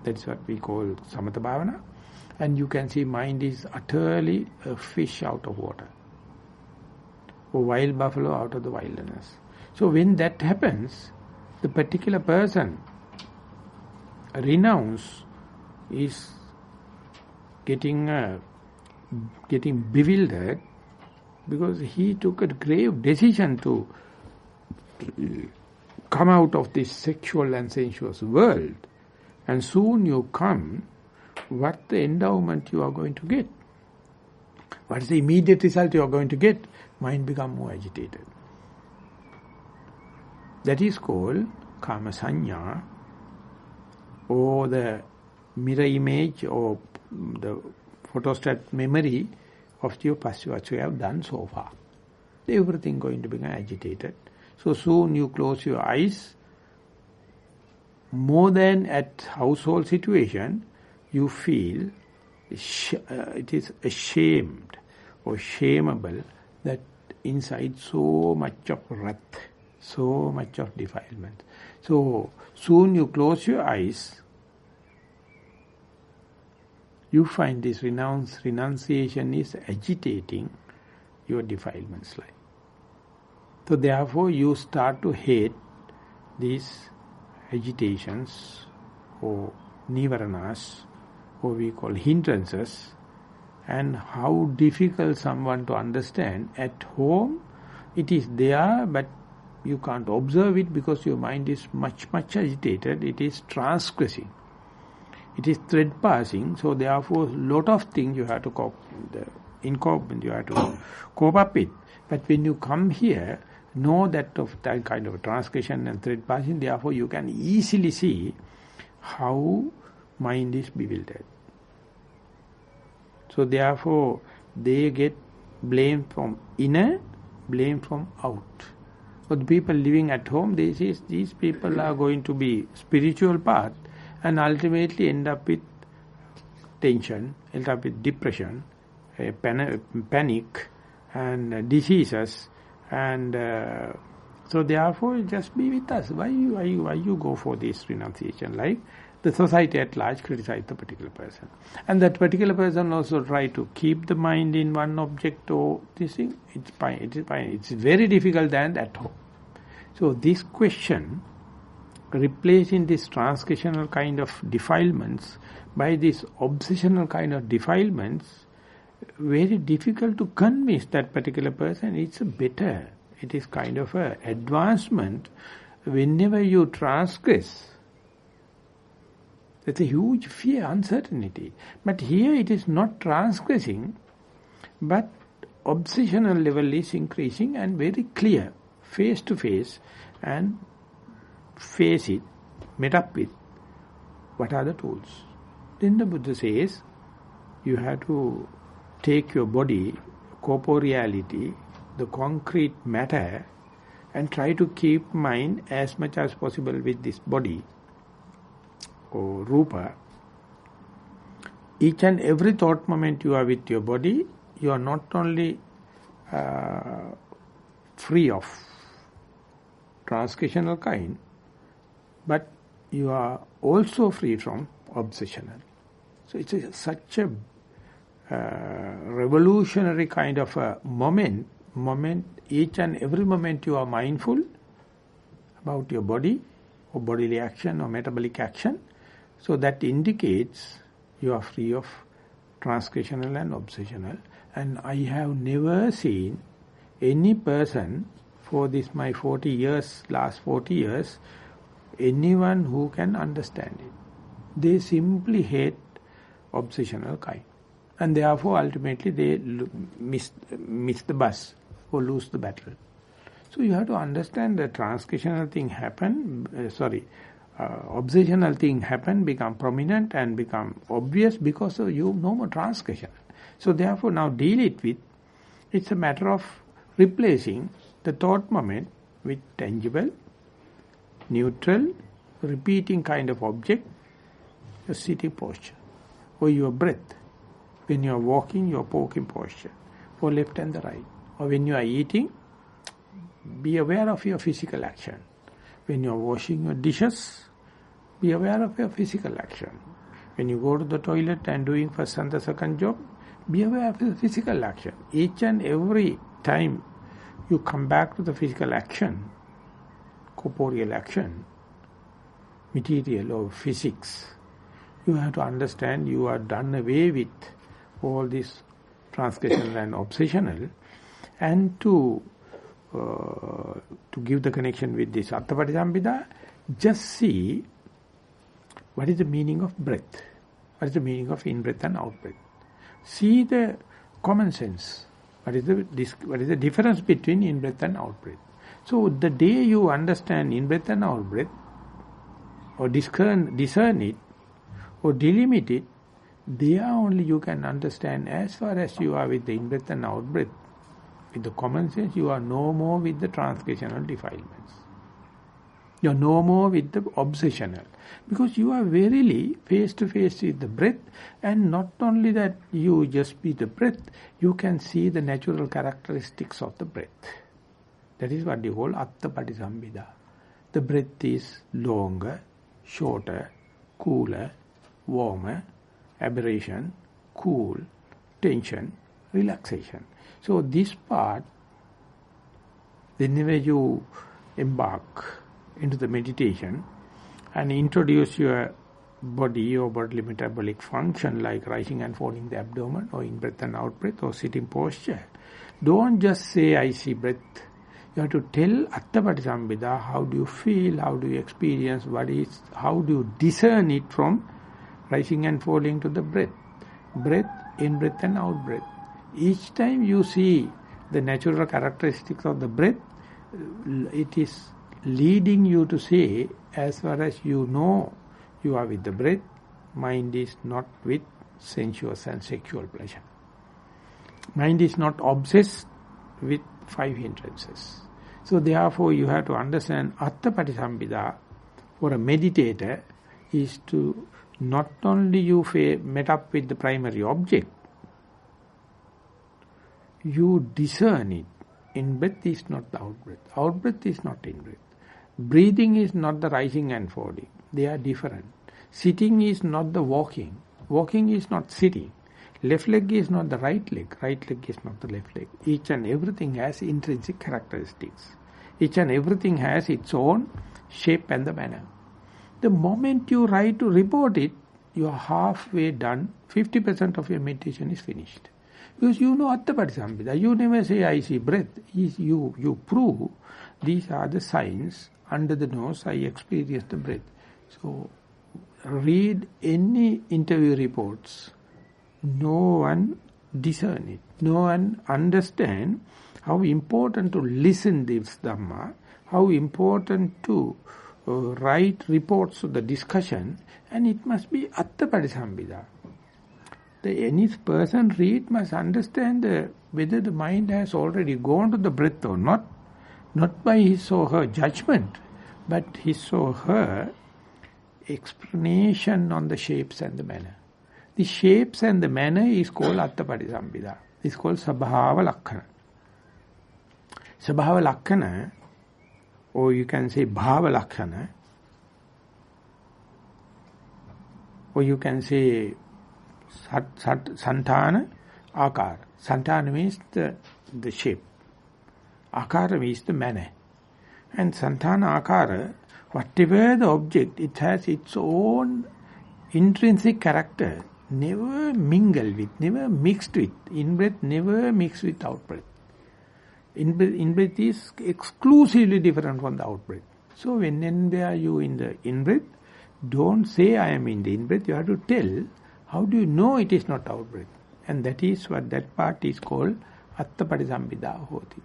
That's what we call samatha bhavana. And you can see mind is utterly a fish out of water, or wild buffalo out of the wilderness. So when that happens, the particular person renounce is getting bewildered, because he took a grave decision to come out of this sexual and sensuous world, and soon you come, what the endowment you are going to get? What is the immediate result you are going to get? Mind become more agitated. That is called kama sanya, or the mirror image, or the photostat memory of your past, what you have done so far. Everything going to become agitated. So soon you close your eyes. More than at household situation, you feel it is ashamed or shameable that inside so much of wrath, so much of defilement. So soon you close your eyes, you find this renunciation is agitating your defilements life. So therefore you start to hate these agitations or nivaranas, or we call hindrances, and how difficult someone to understand. At home it is there, but you can't observe it because your mind is much agitated. It is transgressing. It is thread passing. So therefore lot of things you have to you have to cope up with. But when you come here, know that of that kind of transgression and thread passing, therefore you can easily see how mind is bewildered. So therefore they get blame from inner, blame from out. So the people living at home, they say these people are going to be spiritual path and ultimately end up with tension, end up with depression, panic and diseases, and so therefore just be with us. Why you go for this renunciation? Like the society at large criticize the particular person, and that particular person also try to keep the mind in one object or this thing. It's fine. It is fine. It's very difficult than at home. So this question, replacing this transgressional kind of defilements by this obsessional kind of defilements, very difficult to convince that particular person it's a better. It is kind of a advancement. Whenever you transgress, there's a huge fear, uncertainty. But here it is not transgressing, but obsessional level is increasing and very clear, face to face, and face it, met up with. What are the tools? Then the Buddha says, you have to take your body, corporeality, the concrete matter, and try to keep mind as much as possible with this body, or rupa. Each and every thought moment you are with your body, you are not only free of transgressional kind, but you are also free from obsessional. So it's such a revolutionary kind of a moment. Each and every moment you are mindful about your body, or bodily action or metabolic action. So that indicates you are free of transgressional and obsessional. And I have never seen any person for this my 40 years, last 40 years, anyone who can understand it. They simply hate obsessional kind. And therefore ultimately they miss the bus or lose the battle. So you have to understand the transgressional thing happen, obsessional thing happen, become prominent and become obvious because of you no more transgression. So therefore now deal it with, it's a matter of replacing the thought moment with tangible, neutral, repeating kind of object, your sitting posture, or your breath. When you are walking, your walking posture, or left and the right. Or when you are eating, be aware of your physical action. When you are washing your dishes, be aware of your physical action. When you go to the toilet and doing first and the second job, be aware of your physical action. Each and every time you come back to the physical action, corporeal action, material or physics, you have to understand you are done away with all this transgressional and obsessional, and to give the connection with this Attapattisambhida, just see what is the meaning of breath, what is the meaning of in-breath and out-breath. See the common sense, what is the difference between in-breath and out-breath. So the day you understand in-breath and out-breath, or discern it, or delimit it, there only you can understand. As far as you are with the in-breath and out-breath, with the common sense, you are no more with the transgressional defilements. You are no more with the obsessional. Because you are verily face to face with the breath, and not only that you just be the breath, you can see the natural characteristics of the breath. That is what they call Attapattisambhida. The breath is longer, shorter, cooler, warmer, aberration, cool, tension, relaxation. So this part whenever you embark into the meditation and introduce your body or bodily metabolic function like rising and falling the abdomen or in-breath and out-breath or sitting posture, don't just say, I see breath. You have to tell Atta Patisambhida, how do you feel, how do you experience, how do you discern it from rising and falling to the breath. Breath, in-breath and out-breath. Each time you see the natural characteristics of the breath, it is leading you to say, as far as you know, you are with the breath, mind is not with sensuous and sexual pleasure. Mind is not obsessed with 5 hindrances. So therefore you have to understand Atta Patisambhida for a meditator is to not only you met up with the primary object, you discern it. In-breath is not the out-breath. Out-breath is not in-breath. Breathing is not the rising and falling. They are different. Sitting is not the walking. Walking is not sitting. Left leg is not the right leg. Right leg is not the left leg. Each and everything has intrinsic characteristics. Each and everything has its own shape and the manner. The moment you try to report it, you are halfway done. 50% of your meditation is finished. Because you know Atta Patisambhida. You never say, I see breath. You prove these are the signs. Under the nose, I experience the breath. So, read any interview reports. No one discern it. No one understand how important to listen this Dhamma, how important to write reports of the discussion, and it must be Atta Patisambhida. Any person read must understand whether the mind has already gone to the breath or not by his or her judgment, but his or her explanation on the shapes and the manner. The shapes and the manner is called Atta Patisambhida. It's called Sabhava Lakkhana. Sabhava Lakkhana, or you can say Bhava Lakkhana, or you can say Santana Akara. Santana means the shape. Akara means the manner. And Santana Akara, whatever the object, it has its own intrinsic character, never mingle with, never mixed with. In-breath never mixed with out-breath. In-breath is exclusively different from the out-breath. So whenever you in the in-breath, don't say I am in the in-breath, you have to tell, how do you know it is not out-breath? And that is what that part is called Atta Patisambhida Hoti.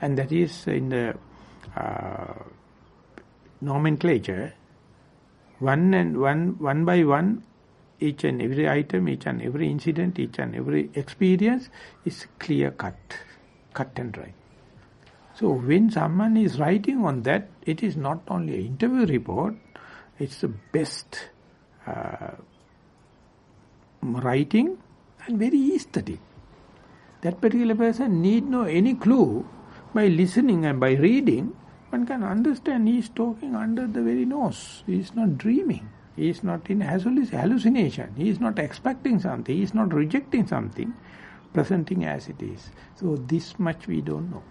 And that is in the nomenclature, one by one, each and every item, each and every incident, each and every experience is clear cut and dry. So when someone is writing on that, it is not only an interview report, it's the best writing and very aesthetic. That particular person need no any clue. By listening and by reading, one can understand he is talking under the very nose. He is not dreaming. He is not in hallucination. He is not expecting something. He is not rejecting something, presenting as it is. So this much we don't know.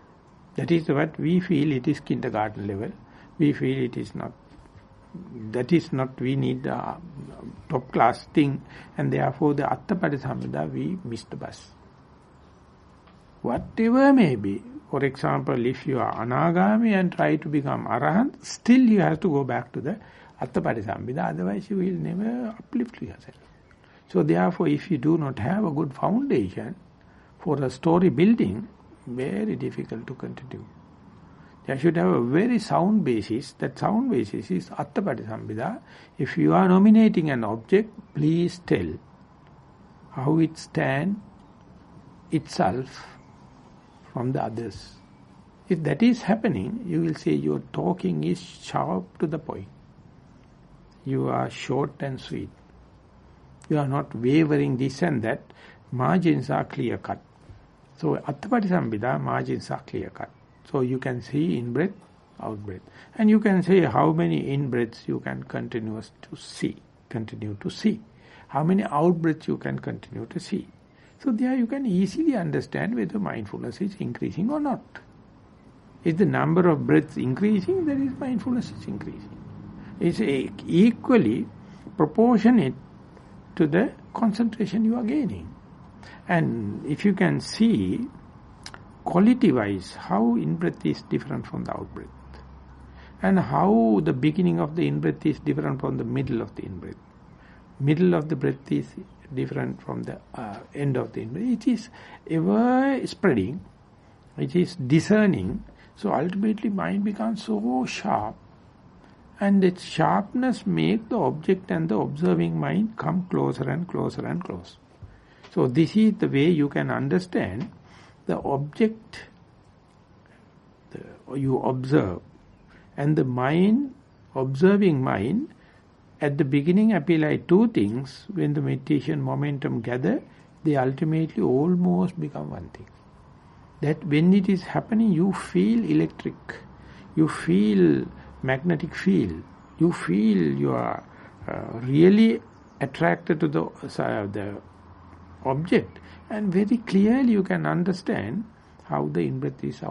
That is what we feel it is kindergarten level. We feel it is not. That is not, we need the top class thing, and therefore the Atta Patisambhida we miss the bus. Whatever may be, for example, if you are Anagami and try to become Arahant, still you have to go back to the Atta Patisambhida, otherwise you will never uplift yourself. So therefore, if you do not have a good foundation for a story building, very difficult to continue. There should have a very sound basis. That sound basis is Atta Patisambhida. If you are nominating an object, please tell how it stands itself from the others. If that is happening, you will say your talking is sharp to the point. You are short and sweet. You are not wavering this and that. Margins are clear cut. So Atta Patisambhida, margins are clear cut. So you can see in-breath, out-breath. And you can say how many in-breaths you can continue to see. How many out-breaths you can continue to see. So there you can easily understand whether mindfulness is increasing or not. Is the number of breaths increasing? That is mindfulness is increasing. It's equally proportionate to the concentration you are gaining. And if you can see, quality-wise, how in-breath is different from the out-breath, and how the beginning of the in-breath is different from the middle of the in-breath. Middle of the breath is different from the end of the in-breath. It is ever spreading, it is discerning, so ultimately mind becomes so sharp, and its sharpness makes the object and the observing mind come closer and closer and closer. So this is the way you can understand the object you observe, and the mind, observing mind, at the beginning appear like two things. When the meditation momentum gather, they ultimately almost become one thing. That when it is happening, you feel electric, you feel magnetic field, you feel you are really attracted to the object, and very clearly you can understand how the in-breath is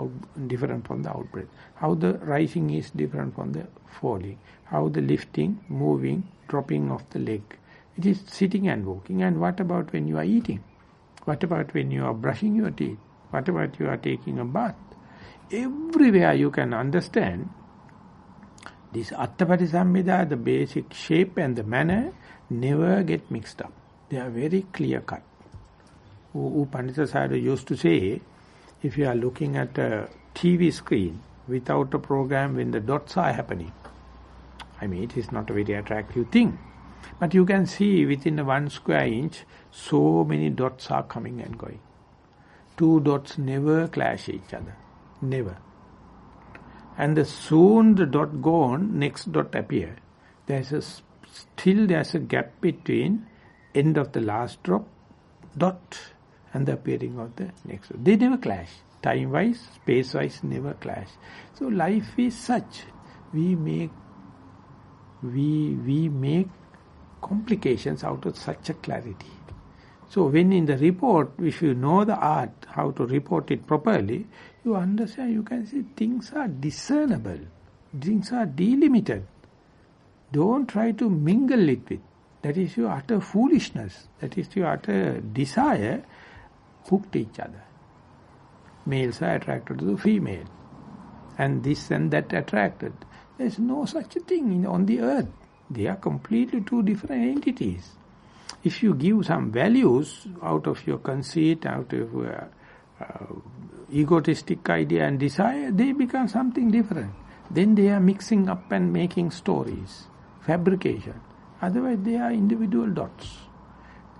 different from the out-breath, how the rising is different from the falling, how the lifting, moving, dropping of the leg. It is sitting and walking. And what about when you are eating? What about when you are brushing your teeth? What about you are taking a bath? Everywhere you can understand this Attapatisammita, the basic shape and the manner, never get mixed up. They are very clear cut. Pandita Sayadaw used to say, if you are looking at a TV screen without a program, when the dots are happening, I mean, it is not a very attractive thing. But you can see within a 1 square inch, so many dots are coming and going. 2 dots never clash each other. Never. And soon the dot gone, next dot appear. Still there's a gap between end of the last dot and the appearing of the next dot. They never clash. Time-wise, space-wise, never clash. So life is such. We make complications out of such a clarity. So when in the report, if you know the art, how to report it properly, you understand, you can see things are discernible, things are delimited. Don't try to mingle it with. That is your utter foolishness. That is your utter desire, hooked each other. Males are attracted to the female, and this and that attracted. There is no such a thing on the earth. They are completely two different entities. If you give some values out of your conceit, out of your egotistic idea and desire, they become something different. Then they are mixing up and making stories, fabrication. Otherwise they are individual dots.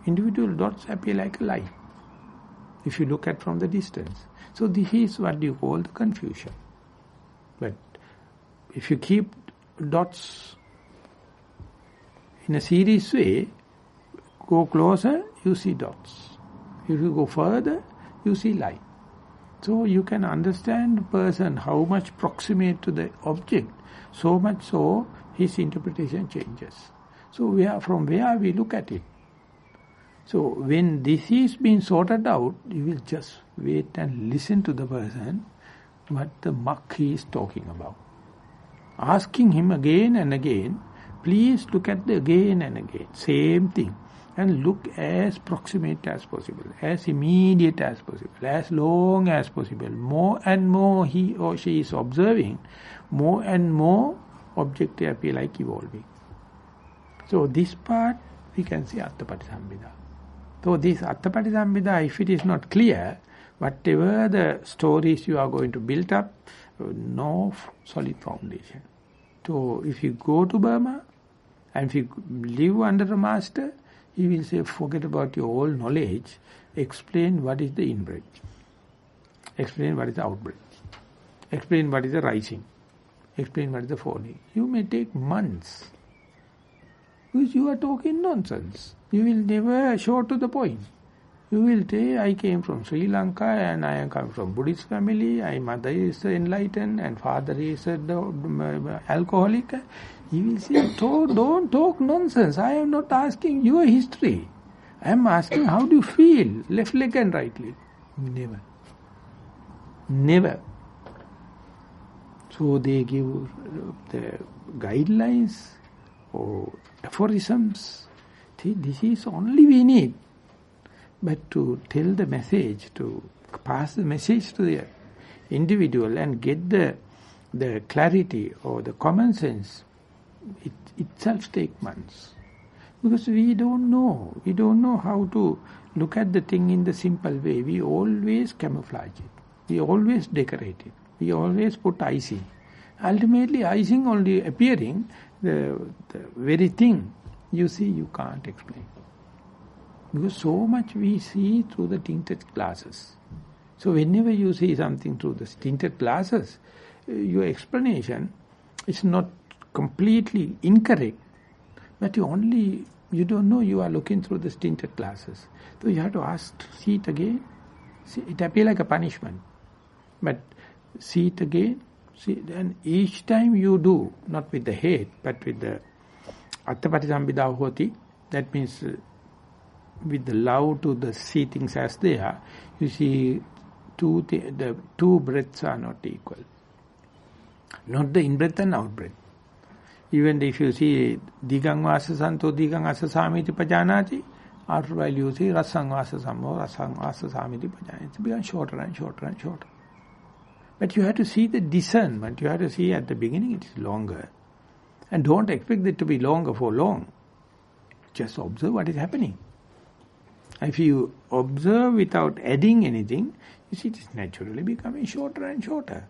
Individual dots appear like a light, if you look at from the distance. So this is what you call the confusion. But if you keep dots in a serious way, go closer, you see dots. If you go further, you see light. So you can understand the person how much proximate to the object, so much so his interpretation changes. So from where we look at it. So when this is being sorted out, you will just wait and listen to the person, what the muck he is talking about. Asking him again and again, please look at the again and again, same thing. And look as proximate as possible, as immediate as possible, as long as possible. More and more he or she is observing, more and more objects appear like evolving. So this part we can see Attapatisammita. So this Attapatisammita, if it is not clear, whatever the stories you are going to build up, no solid foundation. So if you go to Burma, and if you live under a master, he will say, forget about your whole knowledge, explain what is the in-breath, explain what is the out-breath, explain what is the rising, explain what is the falling. You may take months, because you are talking nonsense. You will never show to the point. You will say, I came from Sri Lanka and I come from Buddhist family, my mother is enlightened and father is alcoholic. He will say, don't talk nonsense. I am not asking your history. I am asking how do you feel, left leg and right leg. Never. Never. So they give the guidelines or aphorisms. This is only we need. But to tell the message, to pass the message to the individual and get the clarity or the common sense, it itself takes months. Because we don't know. We don't know how to look at the thing in the simple way. We always camouflage it. We always decorate it. We always put icing. Ultimately, icing only appearing, the very thing you see, you can't explain. Because so much we see through the tinted glasses. So whenever you see something through the tinted glasses, your explanation is not completely incorrect, but you don't know you are looking through the tinted glasses. So you have to ask, see it again. See, it appears like a punishment. But see it again. See, and each time you do, not with the head, but with the Attapati hoti, that means with the love to the see things as they are, you see the two breaths are not equal. Not the in-breath and out-breath. Even if you see Digang Vasa Santo, Digang Asa Samiti Pajanati, after a while you see Rasang Vasa Sammo, Rasang Vasa Samiti Pajanati. It becomes shorter and shorter and shorter. But you have to see the discernment. You have to see at the beginning it is longer. And don't expect it to be longer for long. Just observe what is happening. If you observe without adding anything, you see it is naturally becoming shorter and shorter.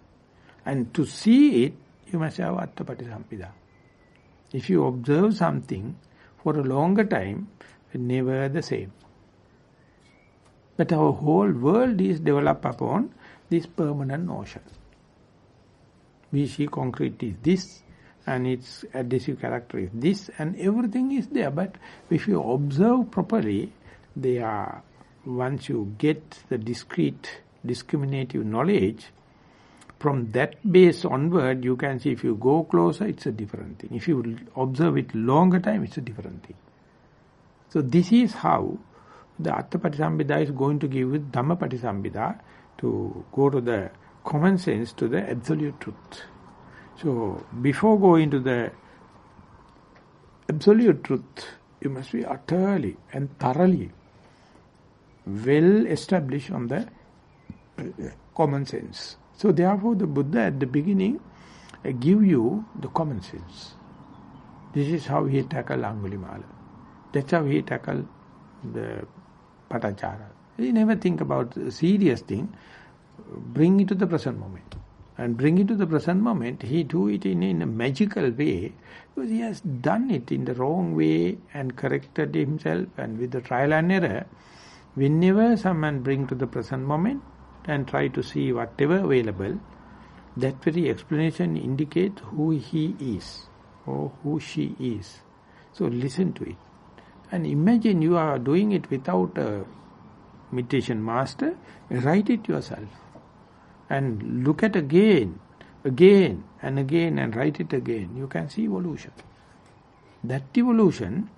And to see it, you must have Attapati. If you observe something for a longer time, never the same. But our whole world is developed upon this permanent notion. We see concrete is this, and its adhesive character is this, and everything is there. But if you observe properly, they are, once you get the discrete, discriminative knowledge, from that base onward, you can see if you go closer, it's a different thing. If you observe it longer time, it's a different thing. So this is how the Attapati is going to give with Dhammapati to go to the common sense, to the absolute truth. So before going to the absolute truth, you must be utterly and thoroughly well established on the common sense. So therefore the Buddha at the beginning give you the common sense. This is how he tackled Angulimala. That's how he tackled the Patachara. He never think about the serious thing. Bring it to the present moment. And bring it to the present moment, he do it in a magical way, because he has done it in the wrong way and corrected himself, and with the trial and error, whenever someone bring to the present moment and try to see whatever available, that very explanation indicates who he is or who she is. So listen to it. And imagine you are doing it without a meditation master, write it yourself. And look at again and again and write it again. You can see evolution. That evolution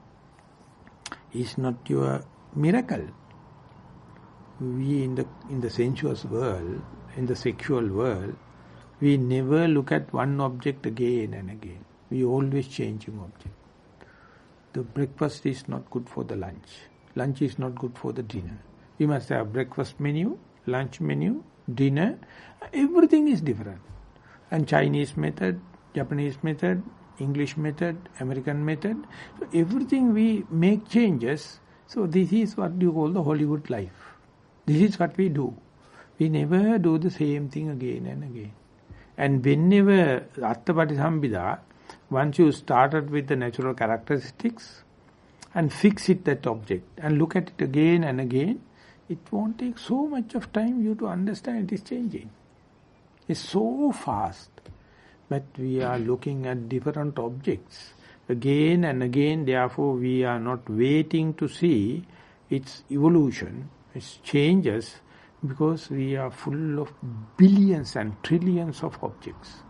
is not your miracle. We in the sensuous world, in the sexual world, we never look at one object again and again. We always changing object. The breakfast is not good for the lunch. Lunch is not good for the dinner. We must have breakfast menu, lunch menu, dinner. Everything is different. And Chinese method, Japanese method, English method, American method. So everything we make changes. So this is what you call the Hollywood life. This is what we do. We never do the same thing again and again. And whenever Attapati, once you started with the natural characteristics and fix it, that object, and look at it again and again, it won't take so much of time you to understand it is changing. It's so fast. But we are looking at different objects again and again, therefore we are not waiting to see its evolution, its changes, because we are full of billions and trillions of objects.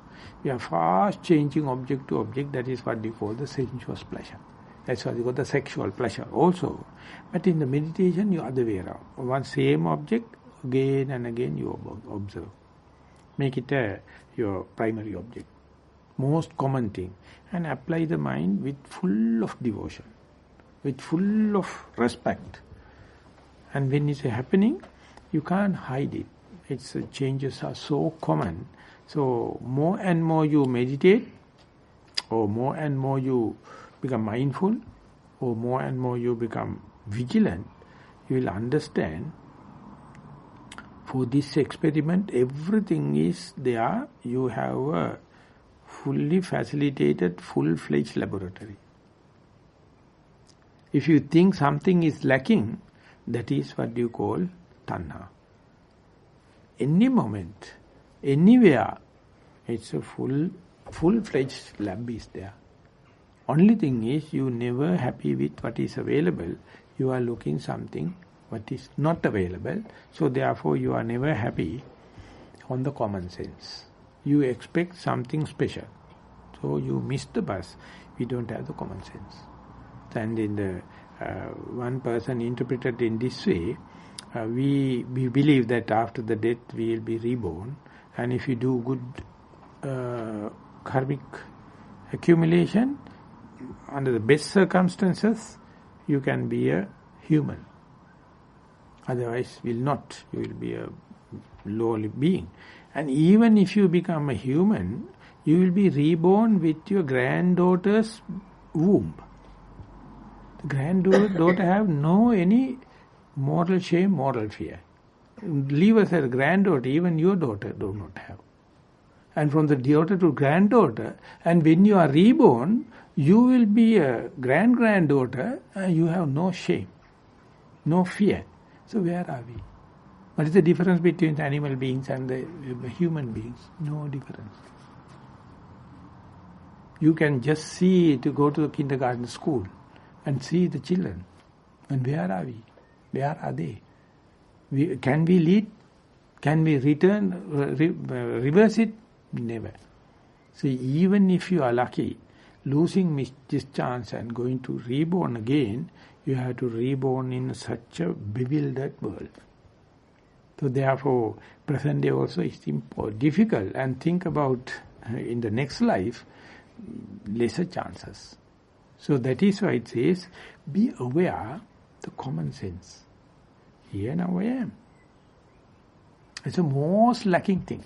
We are fast changing object to object. That is what we call the sensuous pleasure. That's what we call the sexual pleasure also. But in the meditation, you are the other way around. One same object, again and again you observe. Make it your primary object. Most common thing. And apply the mind with full of devotion, with full of respect. And when it's happening, you can't hide it. Its changes are so common. So more and more you meditate, or more and more you become mindful, or more and more you become vigilant, you will understand for this experiment everything is there. You have a fully facilitated, full-fledged laboratory. If you think something is lacking, that is what you call tanha. Any moment, anywhere, it's a full-fledged lab is there. Only thing is, you never happy with what is available. You are looking something what is not available. So therefore, you are never happy on the common sense. You expect something special. So you miss the bus. We don't have the common sense. And in the one person interpreted in this way, we believe that after the death we will be reborn, and if you do good karmic accumulation, under the best circumstances, you can be a human. Otherwise, will not. You will be a lowly being. And even if you become a human, you will be reborn with your granddaughter's womb. The granddaughter have no any moral shame, moral fear. Leave aside granddaughter, even your daughter do not have. And from the daughter to granddaughter, and when you are reborn, you will be a grand-granddaughter, and you have no shame, no fear. So where are we? What is the difference between the animal beings and the human beings? No difference. You can just see to go to the kindergarten school and see the children. And where are we? Where are they? Can we lead? Can we return, reverse it? Never. So even if you are lucky, losing this chance and going to reborn again, you have to reborn in such a bewildered world. So therefore, present day also is difficult, and think about in the next life, lesser chances. So that is why it says, be aware the common sense. Here now I am. It's the most lacking thing.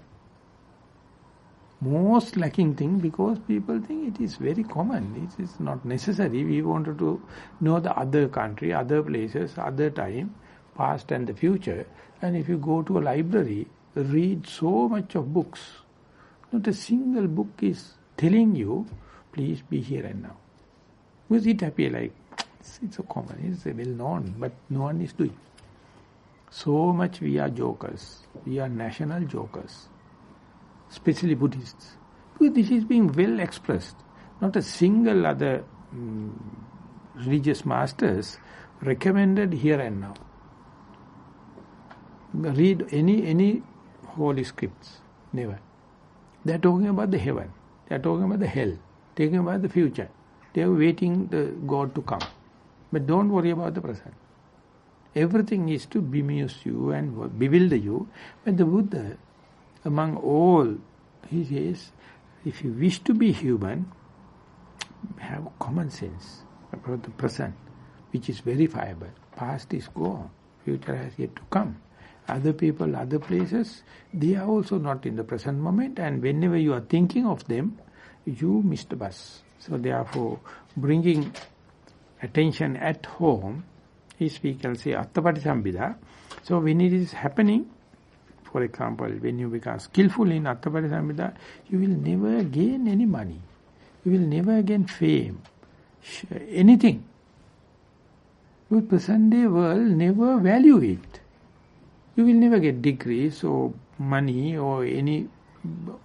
Most lacking thing, because people think it is very common. It is not necessary. We wanted to know the other country, other places, other time, past and the future. And if you go to a library, read so much of books, not a single book is telling you, please be here and now. Because it appears like, it's a common, it's a well known, but no one is doing. So much we are jokers. We are national jokers. Especially Buddhists. Because this is being well expressed. Not a single other religious masters recommended here and now. Read any holy scripts. Never. They are talking about the heaven. They are talking about the hell. Talking about the future. They are waiting the God to come. But don't worry about the present. Everything is to bemuse you and bewilder you. But the Buddha, among all, he says, if you wish to be human, have common sense about the present, which is verifiable. Past is gone. Future has yet to come. Other people, other places, they are also not in the present moment, and whenever you are thinking of them, you miss the bus. So therefore, bringing attention at home is, we can say, Attapati-sambhida. So when it is happening, for example, when you become skillful in Attapati-sambhida, you will never gain any money. You will never gain fame, anything. The present day world never value it. You will never get degrees or money or any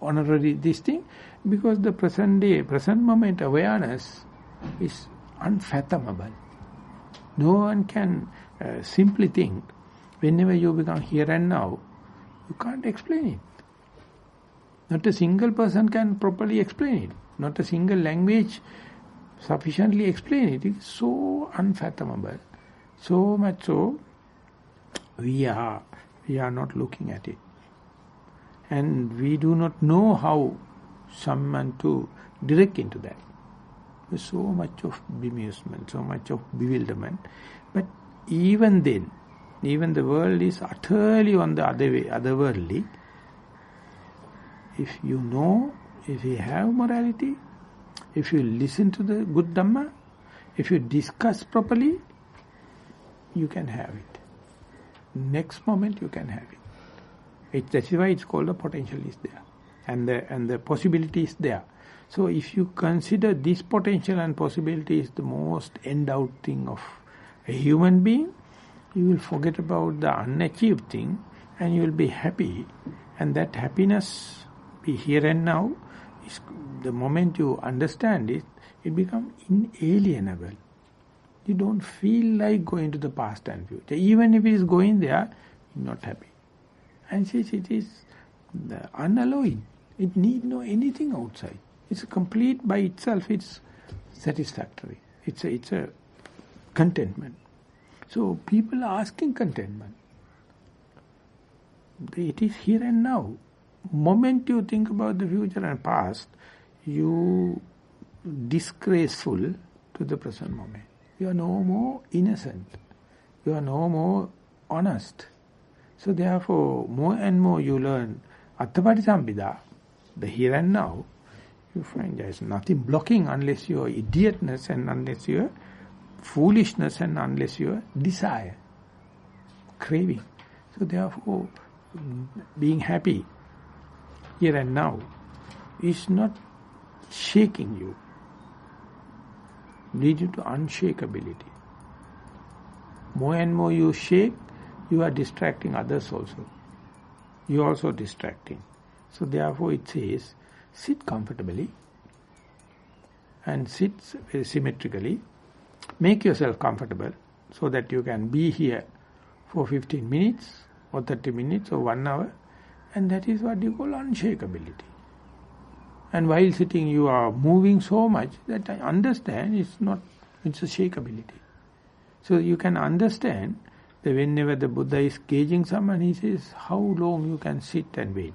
honorary this thing, because the present day, present moment awareness is unfathomable. No one can simply think. Whenever you become here and now, you can't explain it. Not a single person can properly explain it. Not a single language sufficiently explain it. It is so unfathomable. So much so, we are not looking at it. And we do not know how someone to direct into that. There's so much of bemusement, so much of bewilderment. But even then, even the world is utterly on the other way, otherworldly. If you know, if you have morality, if you listen to the good Dhamma, if you discuss properly, you can have it. Next moment you can have it. That's why it's called the potential is there. And the possibility is there. So if you consider this potential and possibility is the most endowed thing of a human being, you will forget about the unachieved thing and you will be happy. And that happiness, be here and now, is the moment you understand it, it becomes inalienable. You don't feel like going to the past and future. Even if it is going there, you're not happy. And since it is unalloyed, it need no anything outside. It's complete by itself, it's satisfactory. It's a contentment. So people are asking contentment. It is here and now. Moment you think about the future and past, you disgraceful to the present moment. You are no more innocent. You are no more honest. So therefore, more and more you learn Attapatisampida, the here and now, you find there is nothing blocking unless your idiotness and unless your foolishness and unless your desire, craving. So therefore, being happy here and now is not shaking you, lead you to unshakability. More and more you shake, you are distracting others also. You are also distracting. So therefore it says, sit comfortably and sit very symmetrically. Make yourself comfortable so that you can be here for 15 minutes or 30 minutes or 1 hour, and that is what you call unshakability. And while sitting you are moving so much that I understand it's a shakeability. So you can understand that whenever the Buddha is gauging someone, he says how long you can sit and wait.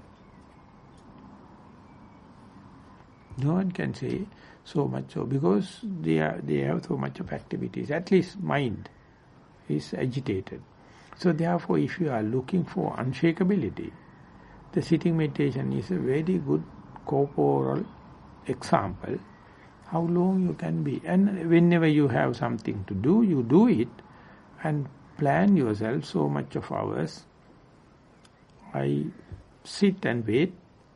No one can say so much so, because they have so much of activities. At least mind is agitated. So therefore, if you are looking for unshakability, the sitting meditation is a very good corporal example how long you can be. And whenever you have something to do, you do it and plan yourself so much of hours. I sit and wait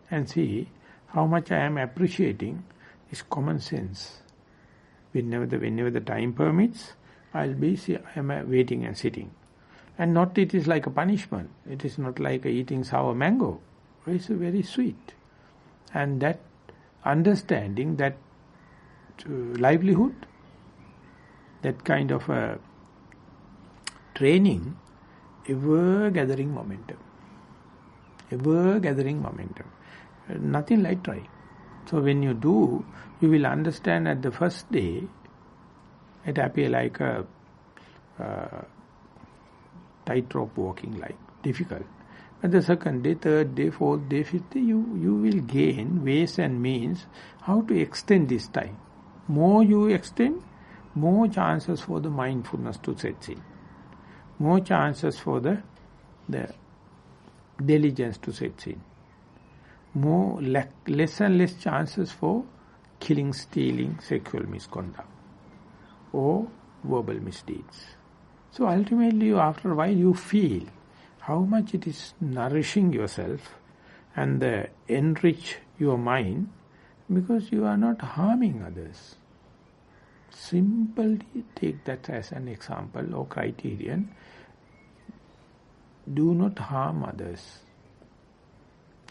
and see how much I am appreciating is common sense. Whenever the time permits, I am waiting and sitting. And not it is like a punishment. It is not like eating sour mango. It's very sweet. And that understanding, that livelihood, that kind of a training, ever gathering momentum. Ever gathering momentum. Nothing like trying. So when you do, you will understand at the first day, it appears like a tightrope walking, like difficult. But the second day, third day, fourth day, fifth day, you will gain ways and means how to extend this time. More you extend, more chances for the mindfulness to set in. More chances for the diligence to set in. Less and less chances for killing, stealing, sexual misconduct or verbal misdeeds. So ultimately, after a while, you feel how much it is nourishing yourself and enrich your mind, because you are not harming others. Simply take that as an example or criterion. Do not harm others.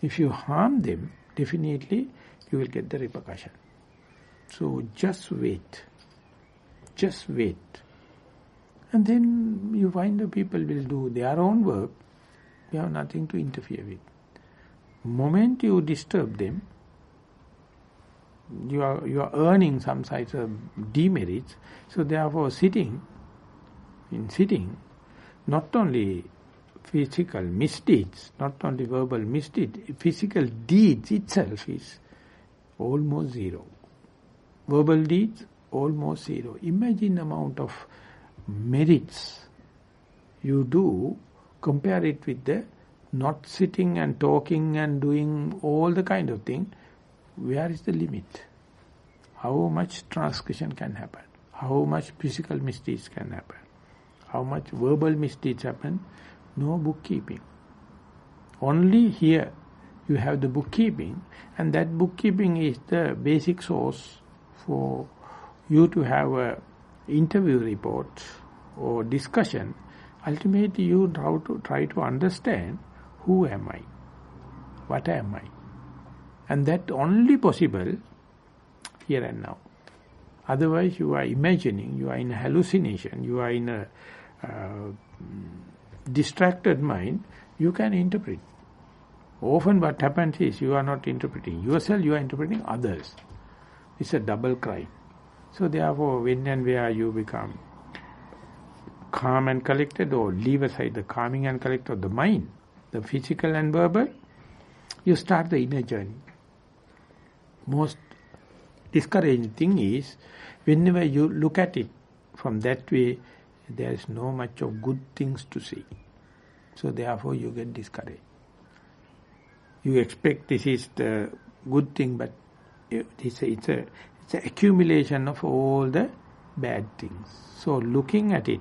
If you harm them, definitely you will get the repercussion. So just wait. Just wait. And then you find the people will do their own work. You have nothing to interfere with. Moment you disturb them, you are earning some size of demerits. So therefore sitting, not only physical misdeeds, not only verbal misdeeds, physical deeds itself is almost zero. Verbal deeds, almost zero. Imagine the amount of merits you do, compare it with the not sitting and talking and doing all the kind of thing. Where is the limit? How much transgression can happen? How much physical misdeeds can happen? How much verbal misdeeds happen? No bookkeeping. Only here you have the bookkeeping, and that bookkeeping is the basic source for you to have a interview report or discussion. Ultimately you try to understand who am I, what am I, and that only possible here and now. Otherwise you are imagining, you are in a hallucination, you are in a distracted mind, you can interpret. Often what happens is you are not interpreting yourself, you are interpreting others. It's a double crime. So therefore, when and where you become calm and collected, or leave aside the calming and collected of the mind, the physical and verbal, you start the inner journey. Most discouraging thing is, whenever you look at it from that way, there is no much of good things to see. So therefore you get discouraged. You expect this is the good thing, but it's an accumulation of all the bad things. So looking at it,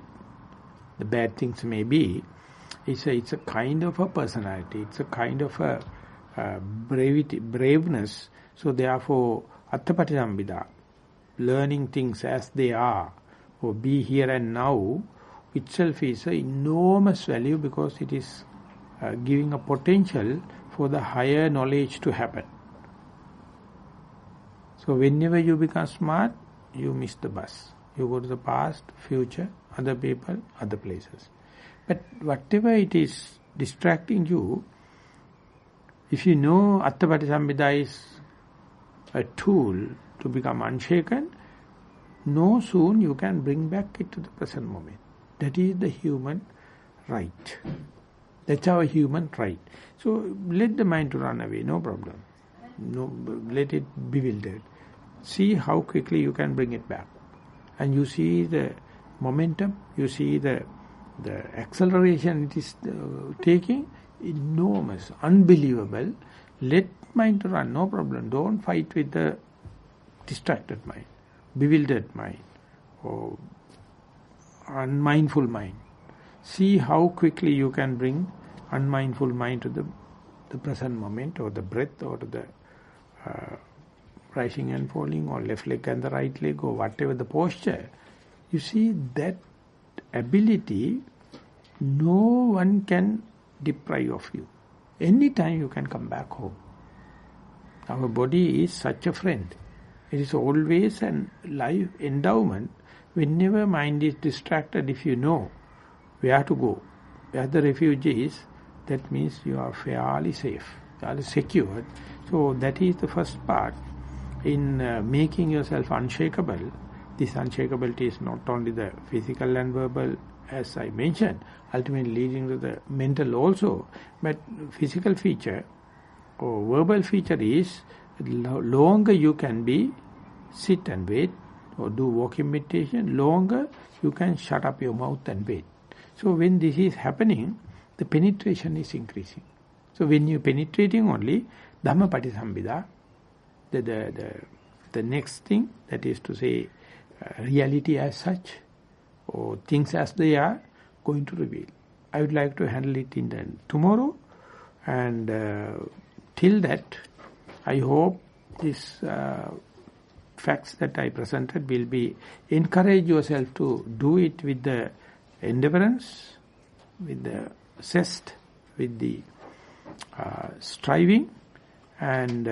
the bad things may be, it's a kind of a personality, it's a kind of a braveness. So therefore, Attapattisambhida, learning things as they are, or be here and now, itself is an enormous value, because it is giving a potential for the higher knowledge to happen. So whenever you become smart, you miss the bus. You go to the past, future, other people, other places. But whatever it is distracting you, if you know Attapattisambhida is a tool to become unshaken, no soon you can bring back it to the present moment. That is the human right. That's our human right. So let the mind to run away, no problem. No, let it bewildered. See how quickly you can bring it back. And you see the momentum, you see the acceleration it is taking, enormous, unbelievable. Let mind to run, no problem. Don't fight with the distracted mind, bewildered mind, or unmindful mind. See how quickly you can bring unmindful mind to the present moment, or the breath, or to the rising and falling, or left leg and the right leg, or whatever the posture. You see that ability, no one can deprive of you. Anytime you can come back home. Our body is such a friend. It is always an life endowment. Whenever mind is distracted, if you know where to go, where the refuge is, that means you are fairly safe, fairly secured. So that is the first part in making yourself unshakable. This unshakability is not only the physical and verbal, as I mentioned, ultimately leading to the mental also, but physical feature or verbal feature is, longer you can be sit and wait, or do walking meditation, longer you can shut up your mouth and wait. So when this is happening, the penetration is increasing. So when you are penetrating only, Dhammajiva, the next thing, that is to say, reality as such, or things as they are, going to reveal. I would like to handle it in the tomorrow, and till that, I hope this facts that I presented will be, encourage yourself to do it with the endeavorance, with the zest, with the striving, and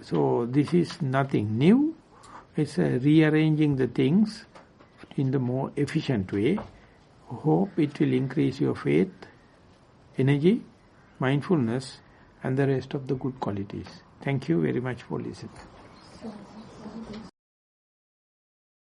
so this is nothing new. It's rearranging the things in the more efficient way. Hope it will increase your faith, energy, mindfulness, and the rest of the good qualities. Thank you very much for listening.